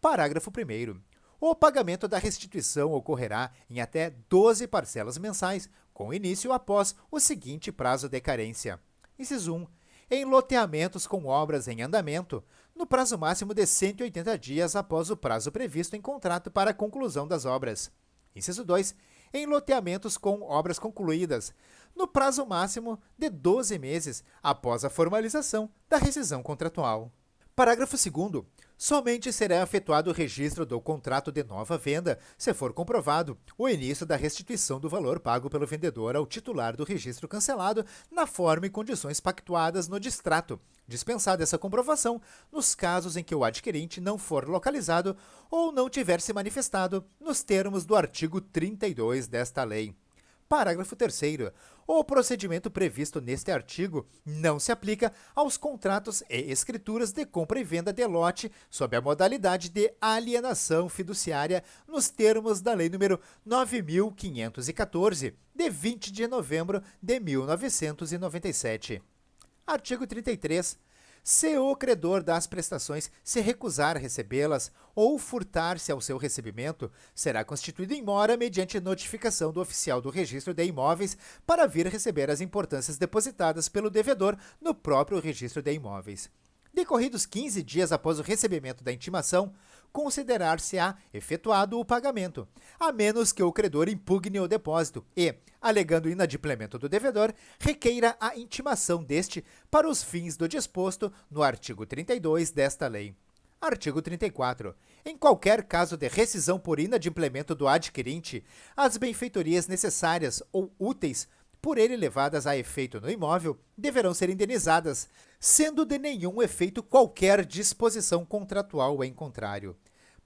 Speaker 1: Parágrafo 1º. O pagamento da restituição ocorrerá em até 12 parcelas mensais, com início após o seguinte prazo de carência. Inciso 1. Em loteamentos com obras em andamento, no prazo máximo de 180 dias após o prazo previsto em contrato para a conclusão das obras. Inciso 2. Em loteamentos com obras concluídas, no prazo máximo de 12 meses após a formalização da rescisão contratual. Parágrafo 2º. Somente será efetuado o registro do contrato de nova venda se for comprovado o início da restituição do valor pago pelo vendedor ao titular do registro cancelado na forma e condições pactuadas no distrato, dispensada essa comprovação nos casos em que o adquirente não for localizado ou não tiver se manifestado nos termos do artigo 32 desta lei. Parágrafo 3º. O procedimento previsto neste artigo não se aplica aos contratos e escrituras de compra e venda de lote sob a modalidade de alienação fiduciária nos termos da Lei nº 9.514, de 20 de novembro de 1997. Artigo 33. Se o credor das prestações se recusar a recebê-las ou furtar-se ao seu recebimento, será constituído em mora mediante notificação do oficial do registro de imóveis para vir receber as importâncias depositadas pelo devedor no próprio registro de imóveis. Decorridos 15 dias após o recebimento da intimação, considerar-se-á efetuado o pagamento, a menos que o credor impugne o depósito e, alegando inadimplemento do devedor, requeira a intimação deste para os fins do disposto no artigo 32 desta lei. Artigo 34. Em qualquer caso de rescisão por inadimplemento do adquirente, as benfeitorias necessárias ou úteis por ele levadas a efeito no imóvel, deverão ser indenizadas, sendo de nenhum efeito qualquer disposição contratual em contrário.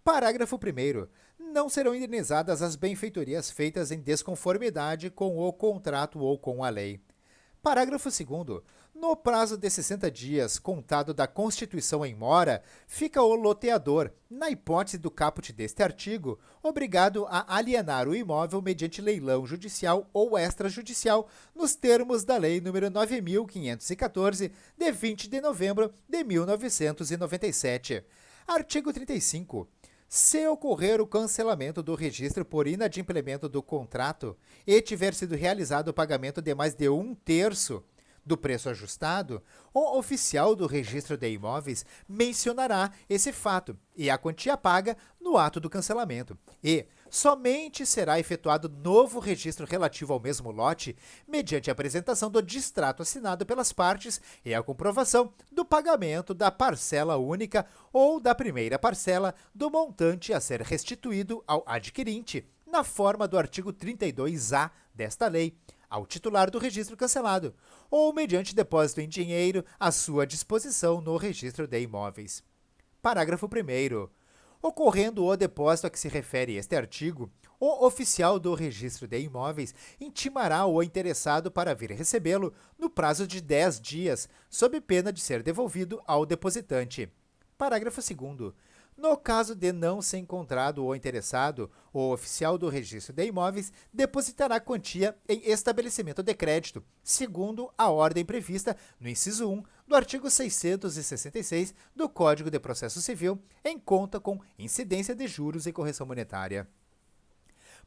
Speaker 1: Parágrafo 1º. Não serão indenizadas as benfeitorias feitas em desconformidade com o contrato ou com a lei. Parágrafo 2º. No prazo de 60 dias, contado da constituição em mora, fica o loteador, na hipótese do caput deste artigo, obrigado a alienar o imóvel mediante leilão judicial ou extrajudicial, nos termos da Lei nº 9.514, de 20 de novembro de 1997. Artigo 35. Se ocorrer o cancelamento do registro por inadimplemento do contrato e tiver sido realizado o pagamento de mais de 1/3 do preço ajustado, o oficial do registro de imóveis mencionará esse fato e a quantia paga no ato do cancelamento. E somente será efetuado novo registro relativo ao mesmo lote mediante a apresentação do distrato assinado pelas partes e a comprovação do pagamento da parcela única ou da primeira parcela do montante a ser restituído ao adquirente, na forma do artigo 32-A desta lei, ao titular do registro cancelado, ou mediante depósito em dinheiro à sua disposição no registro de imóveis. Parágrafo 1º. Ocorrendo o depósito a que se refere este artigo, o oficial do registro de imóveis intimará o interessado para vir recebê-lo no prazo de 10 dias, sob pena de ser devolvido ao depositante. Parágrafo 2º. No caso de não ser encontrado o interessado, o oficial do registro de imóveis depositará quantia em estabelecimento de crédito, segundo a ordem prevista no inciso 1 do artigo 666 do Código de Processo Civil, em conta com incidência de juros e correção monetária.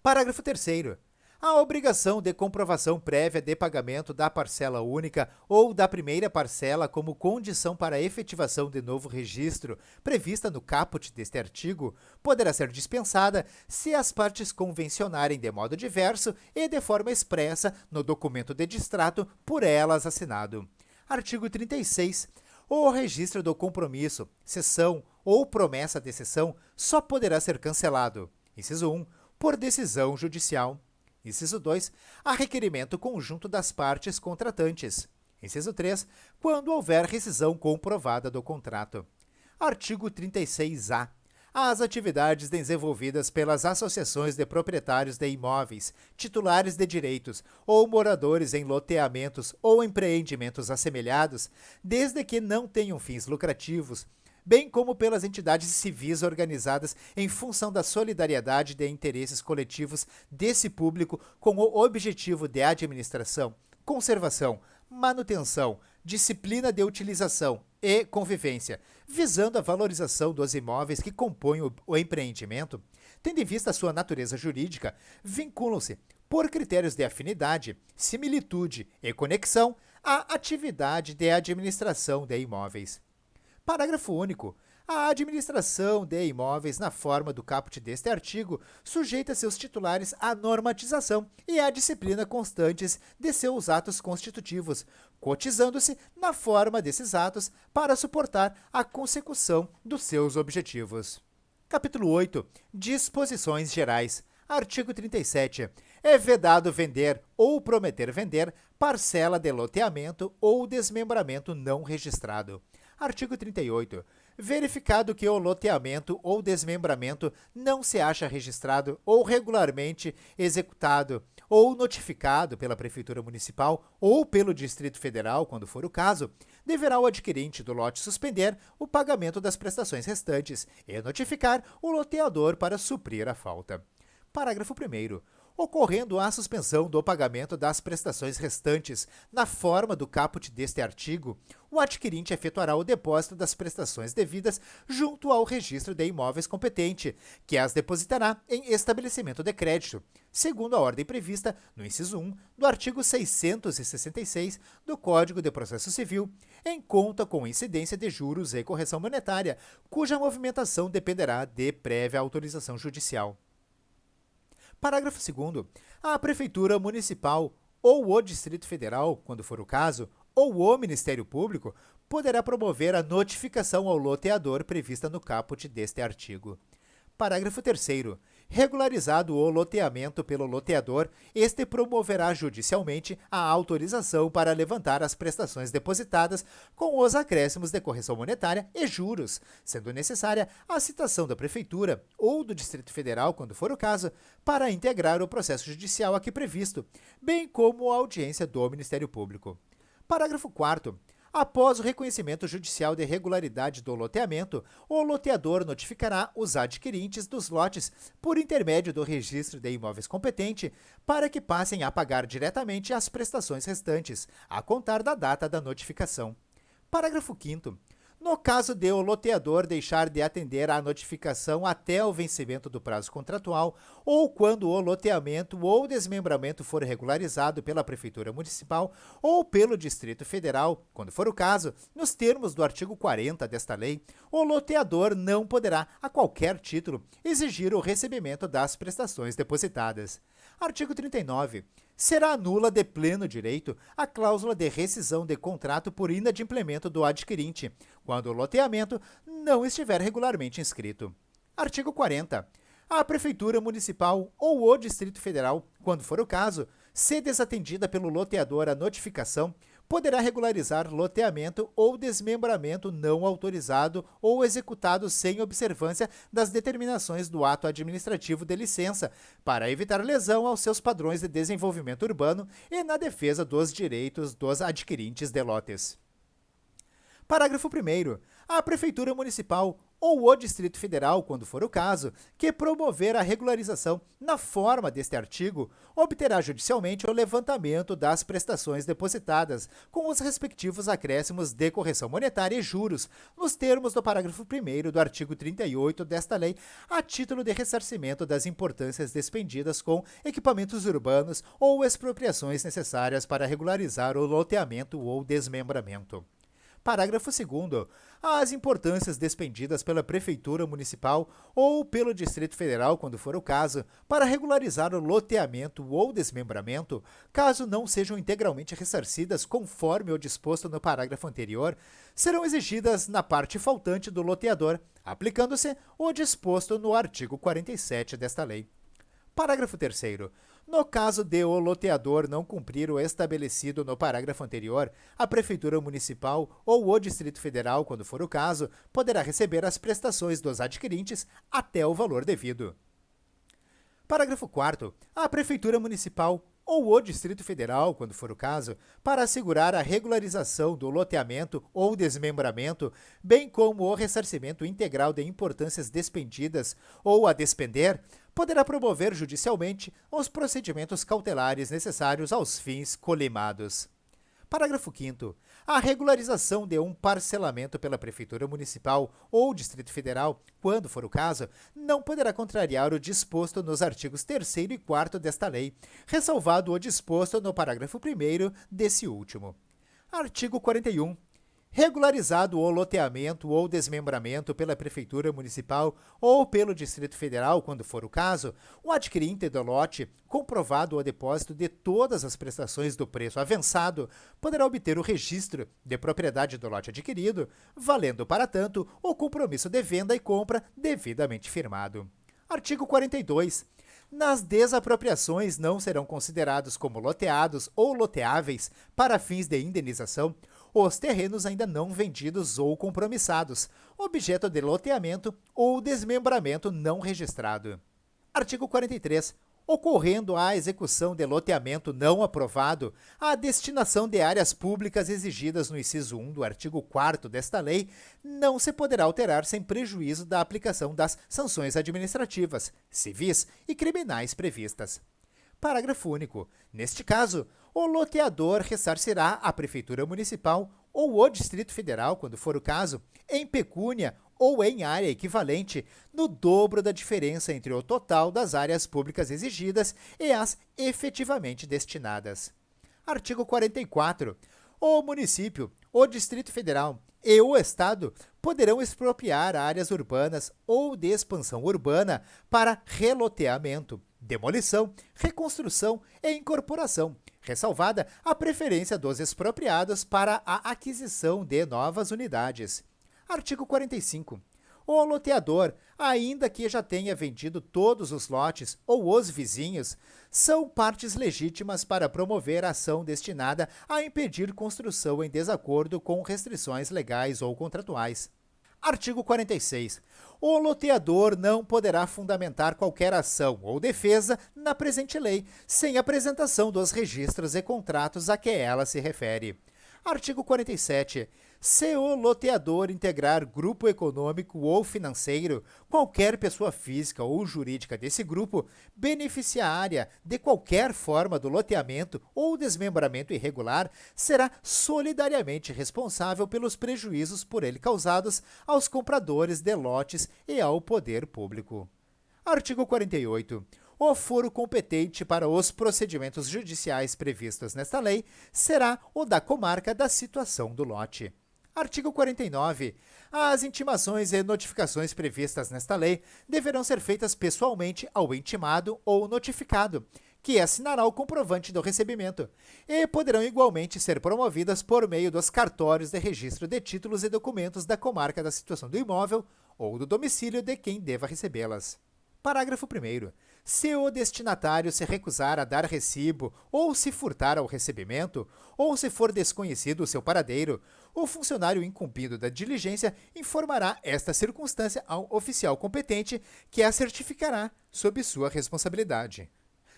Speaker 1: Parágrafo 3º. A obrigação de comprovação prévia de pagamento da parcela única ou da primeira parcela como condição para a efetivação de novo registro, prevista no caput deste artigo, poderá ser dispensada se as partes convencionarem de modo diverso e de forma expressa no documento de distrato por elas assinado. Artigo 36. O registro do compromisso, cessão ou promessa de cessão só poderá ser cancelado. Inciso 1. Por decisão judicial. Inciso 2. A requerimento conjunto das partes contratantes. Inciso 3. Quando houver rescisão comprovada do contrato. Artigo 36-A. As atividades desenvolvidas pelas associações de proprietários de imóveis, titulares de direitos ou moradores em loteamentos ou empreendimentos assemelhados, desde que não tenham fins lucrativos, bem como pelas entidades civis organizadas em função da solidariedade de interesses coletivos desse público com o objetivo de administração, conservação, manutenção, disciplina de utilização e convivência, visando a valorização dos imóveis que compõem o empreendimento, tendo em vista a sua natureza jurídica, vinculam-se, por critérios de afinidade, similitude e conexão, à atividade de administração de imóveis. Parágrafo único. A administração de imóveis na forma do caput deste artigo sujeita seus titulares à normatização e à disciplina constantes de seus atos constitutivos, cotizando-se na forma desses atos para suportar a consecução dos seus objetivos. Capítulo 8. Disposições gerais. Artigo 37. É vedado vender ou prometer vender parcela de loteamento ou desmembramento não registrado. Artigo 38. Verificado que o loteamento ou desmembramento não se acha registrado ou regularmente executado ou notificado pela Prefeitura Municipal ou pelo Distrito Federal, quando for o caso, deverá o adquirente do lote suspender o pagamento das prestações restantes e notificar o loteador para suprir a falta. Parágrafo 1º. Ocorrendo a suspensão do pagamento das prestações restantes na forma do caput deste artigo, o adquirente efetuará o depósito das prestações devidas junto ao registro de imóveis competente, que as depositará em estabelecimento de crédito, segundo a ordem prevista no inciso 1 do artigo 666 do Código de Processo Civil, em conta com incidência de juros e correção monetária, cuja movimentação dependerá de prévia autorização judicial. Parágrafo 2º. A Prefeitura Municipal ou o Distrito Federal, quando for o caso, ou o Ministério Público, poderá promover a notificação ao loteador prevista no caput deste artigo. Parágrafo 3º. Regularizado o loteamento pelo loteador, este promoverá judicialmente a autorização para levantar as prestações depositadas com os acréscimos de correção monetária e juros, sendo necessária a citação da Prefeitura ou do Distrito Federal, quando for o caso, para integrar o processo judicial aqui previsto, bem como a audiência do Ministério Público. Parágrafo 4º. Após o reconhecimento judicial de regularidade do loteamento, o loteador notificará os adquirentes dos lotes por intermédio do registro de imóveis competente para que passem a pagar diretamente as prestações restantes, a contar da data da notificação. Parágrafo 5º. No caso de o loteador deixar de atender à notificação até o vencimento do prazo contratual, ou quando o loteamento ou desmembramento for regularizado pela Prefeitura Municipal ou pelo Distrito Federal, quando for o caso, nos termos do artigo 40 desta lei, o loteador não poderá, a qualquer título, exigir o recebimento das prestações depositadas. Artigo 39. Será nula de pleno direito a cláusula de rescisão de contrato por inadimplemento do adquirente, quando o loteamento não estiver regularmente inscrito. Artigo 40. A Prefeitura Municipal ou o Distrito Federal, quando for o caso, se desatendida pelo loteador a notificação, poderá regularizar loteamento ou desmembramento não autorizado ou executado sem observância das determinações do ato administrativo de licença, para evitar lesão aos seus padrões de desenvolvimento urbano e na defesa dos direitos dos adquirentes de lotes. Parágrafo 1º. A Prefeitura Municipal ou o Distrito Federal, quando for o caso, que promover a regularização na forma deste artigo, obterá judicialmente o levantamento das prestações depositadas, com os respectivos acréscimos de correção monetária e juros, nos termos do parágrafo 1º do artigo 38 desta lei, a título de ressarcimento das importâncias despendidas com equipamentos urbanos ou expropriações necessárias para regularizar o loteamento ou desmembramento. Parágrafo 2º. As importâncias despendidas pela Prefeitura Municipal ou pelo Distrito Federal, quando for o caso, para regularizar o loteamento ou desmembramento, caso não sejam integralmente ressarcidas conforme o disposto no parágrafo anterior, serão exigidas na parte faltante do loteador, aplicando-se o disposto no artigo 47 desta lei. Parágrafo 3º. No caso de o loteador não cumprir o estabelecido no parágrafo anterior, a Prefeitura Municipal ou o Distrito Federal, quando for o caso, poderá receber as prestações dos adquirentes até o valor devido. Parágrafo 4º. A Prefeitura Municipal ou o Distrito Federal, quando for o caso, para assegurar a regularização do loteamento ou desmembramento, bem como o ressarcimento integral de importâncias despendidas ou a despender, poderá promover judicialmente os procedimentos cautelares necessários aos fins colimados. Parágrafo 5º. A regularização de um parcelamento pela Prefeitura Municipal ou Distrito Federal, quando for o caso, não poderá contrariar o disposto nos artigos 3º e 4º desta lei, ressalvado o disposto no parágrafo 1º desse último. Artigo 41. Regularizado o loteamento ou desmembramento pela Prefeitura Municipal ou pelo Distrito Federal, quando for o caso, o adquirente do lote, comprovado o depósito de todas as prestações do preço avançado, poderá obter o registro de propriedade do lote adquirido, valendo, para tanto, o compromisso de venda e compra devidamente firmado. Artigo 42. Nas desapropriações não serão considerados como loteados ou loteáveis para fins de indenização os terrenos ainda não vendidos ou compromissados, objeto de loteamento ou desmembramento não registrado. Artigo 43. Ocorrendo a execução de loteamento não aprovado, a destinação de áreas públicas exigidas no inciso 1 do artigo 4º desta lei não se poderá alterar sem prejuízo da aplicação das sanções administrativas, civis e criminais previstas. Parágrafo único. Neste caso, o loteador ressarcirá a Prefeitura Municipal ou o Distrito Federal, quando for o caso, em pecúnia ou em área equivalente, no dobro da diferença entre o total das áreas públicas exigidas e as efetivamente destinadas. Artigo 44. O município, o Distrito Federal e o Estado poderão expropriar áreas urbanas ou de expansão urbana para reloteamento, demolição, reconstrução e incorporação, ressalvada a preferência dos expropriados para a aquisição de novas unidades. Artigo 45. O loteador, ainda que já tenha vendido todos os lotes ou os vizinhos, são partes legítimas para promover ação destinada a impedir construção em desacordo com restrições legais ou contratuais. Artigo 46. O loteador não poderá fundamentar qualquer ação ou defesa na presente lei, sem apresentação dos registros e contratos a que ela se refere. Artigo 47. Se o loteador integrar grupo econômico ou financeiro, qualquer pessoa física ou jurídica desse grupo, beneficiária de qualquer forma do loteamento ou desmembramento irregular, será solidariamente responsável pelos prejuízos por ele causados aos compradores de lotes e ao poder público. Artigo 48. O foro competente para os procedimentos judiciais previstos nesta lei será o da comarca da situação do lote. Artigo 49. As intimações e notificações previstas nesta lei deverão ser feitas pessoalmente ao intimado ou notificado, que assinará o comprovante do recebimento, e poderão igualmente ser promovidas por meio dos cartórios de registro de títulos e documentos da comarca da situação do imóvel ou do domicílio de quem deva recebê-las. Parágrafo 1º. Se o destinatário se recusar a dar recibo ou se furtar ao recebimento, ou se for desconhecido o seu paradeiro, o funcionário incumbido da diligência informará esta circunstância ao oficial competente, que a certificará sob sua responsabilidade.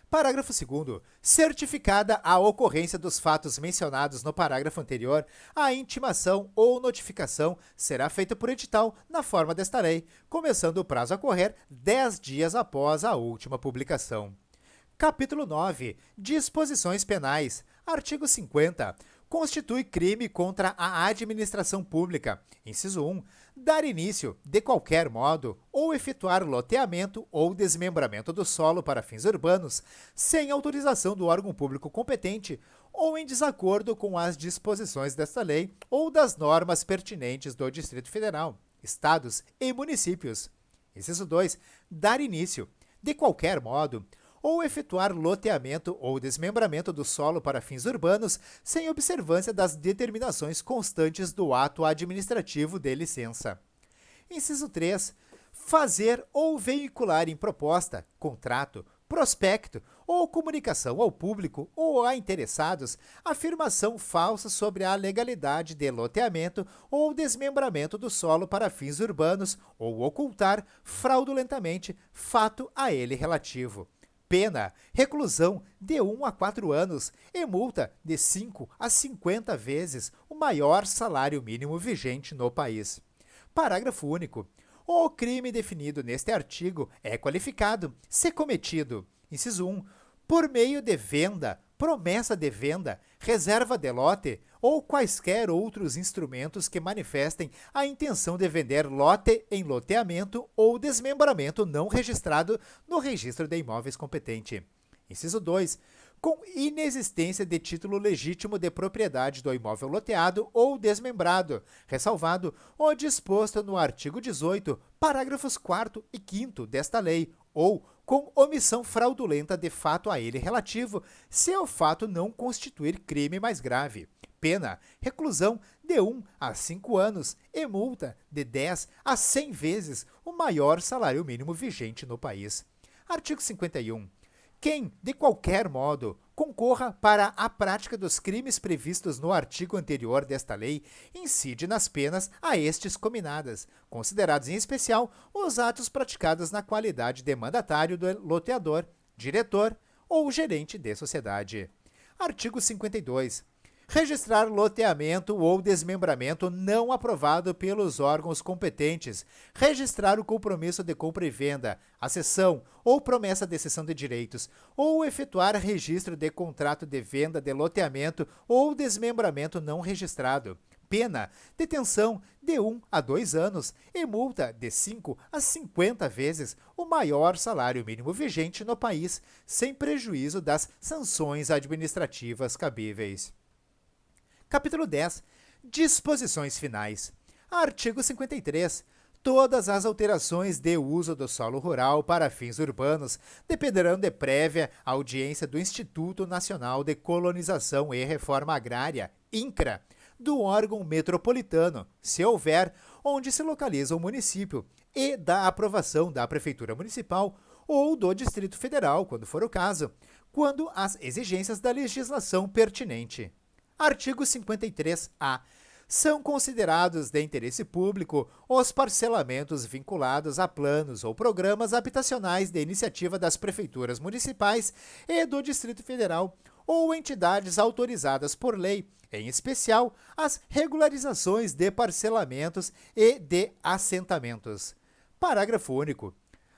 Speaker 1: Parágrafo 2º. Certificada a ocorrência dos fatos mencionados no parágrafo anterior, a intimação ou notificação será feita por edital na forma desta lei, começando o prazo a correr 10 dias após a última publicação. Capítulo 9. Disposições penais. Artigo 50. Constitui crime contra a administração pública. Inciso 1. Dar início, de qualquer modo, ou efetuar loteamento ou desmembramento do solo para fins urbanos, sem autorização do órgão público competente ou em desacordo com as disposições desta lei ou das normas pertinentes do Distrito Federal, Estados e municípios. Inciso 2. Dar início, de qualquer modo, ou efetuar loteamento ou desmembramento do solo para fins urbanos sem observância das determinações constantes do ato administrativo de licença. Inciso 3. Fazer ou veicular em proposta, contrato, prospecto ou comunicação ao público ou a interessados afirmação falsa sobre a legalidade de loteamento ou desmembramento do solo para fins urbanos ou ocultar fraudulentamente fato a ele relativo. Pena, reclusão de 1 a 4 anos e multa de 5 a 50 vezes o maior salário mínimo vigente no país. Parágrafo único. O crime definido neste artigo é qualificado se cometido, inciso 1, por meio de venda, promessa de venda, reserva de lote ou quaisquer outros instrumentos que manifestem a intenção de vender lote em loteamento ou desmembramento não registrado no registro de imóveis competente. Inciso 2. Com inexistência de título legítimo de propriedade do imóvel loteado ou desmembrado, ressalvado o disposto no artigo 18, parágrafos 4º e 5º desta lei, ou com omissão fraudulenta de fato a ele relativo, se o fato não constituir crime mais grave. Pena, reclusão de 1 a 5 anos e multa de 10 a 100 vezes o maior salário mínimo vigente no país. Artigo 51. Quem, de qualquer modo, concorra para a prática dos crimes previstos no artigo anterior desta lei, incide nas penas a estes cominadas, considerados em especial os atos praticados na qualidade de mandatário do loteador, diretor ou gerente de sociedade. Artigo 52. Registrar loteamento ou desmembramento não aprovado pelos órgãos competentes, registrar o compromisso de compra e venda, a cessão ou promessa de cessão de direitos, ou efetuar registro de contrato de venda de loteamento ou desmembramento não registrado. Pena, detenção de 1 a 2 anos e multa de 5 a 50 vezes o maior salário mínimo vigente no país, sem prejuízo das sanções administrativas cabíveis. Capítulo 10. Disposições finais. Artigo 53. Todas as alterações de uso do solo rural para fins urbanos dependerão de prévia audiência do Instituto Nacional de Colonização e Reforma Agrária, INCRA, do órgão metropolitano, se houver, onde se localiza o município, e da aprovação da Prefeitura Municipal ou do Distrito Federal, quando for o caso, quando as exigências da legislação pertinente. Artigo 53-A. São considerados de interesse público os parcelamentos vinculados a planos ou programas habitacionais de iniciativa das prefeituras municipais e do Distrito Federal ou entidades autorizadas por lei, em especial as regularizações de parcelamentos e de assentamentos. Parágrafo único.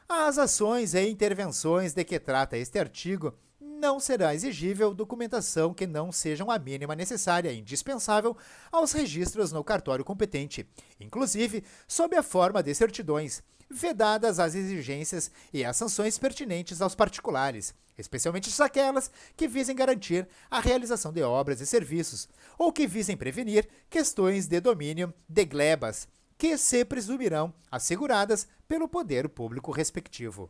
Speaker 1: As ações e intervenções de que trata este artigo não será exigível documentação que não sejam a mínima necessária e indispensável aos registros no cartório competente, inclusive sob a forma de certidões, vedadas as exigências e as sanções pertinentes aos particulares, especialmente aquelas que visem garantir a realização de obras e serviços, ou que visem prevenir questões de domínio de glebas, que se presumirão asseguradas pelo poder público respectivo.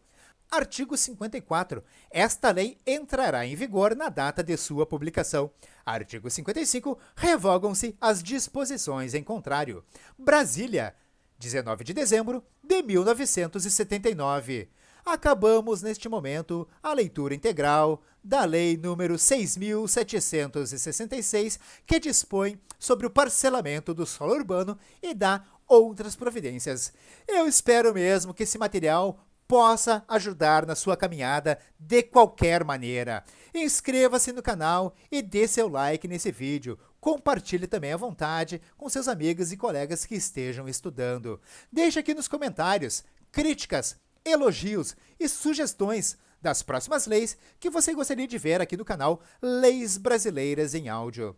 Speaker 1: Artigo 54. Esta lei entrará em vigor na data de sua publicação. Artigo 55. Revogam-se as disposições em contrário. Brasília, 19 de dezembro de 1979. Acabamos, neste momento, a leitura integral da Lei nº 6.766, que dispõe sobre o parcelamento do solo urbano e dá outras providências. Eu espero mesmo que esse material possa ajudar na sua caminhada de qualquer maneira. Inscreva-se no canal e dê seu like nesse vídeo. Compartilhe também à vontade com seus amigos e colegas que estejam estudando. Deixe aqui nos comentários críticas, elogios e sugestões das próximas leis que você gostaria de ver aqui no canal Leis Brasileiras em Áudio.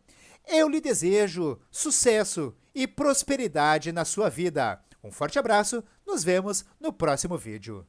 Speaker 1: Eu lhe desejo sucesso e prosperidade na sua vida. Um forte abraço, nos vemos no próximo vídeo.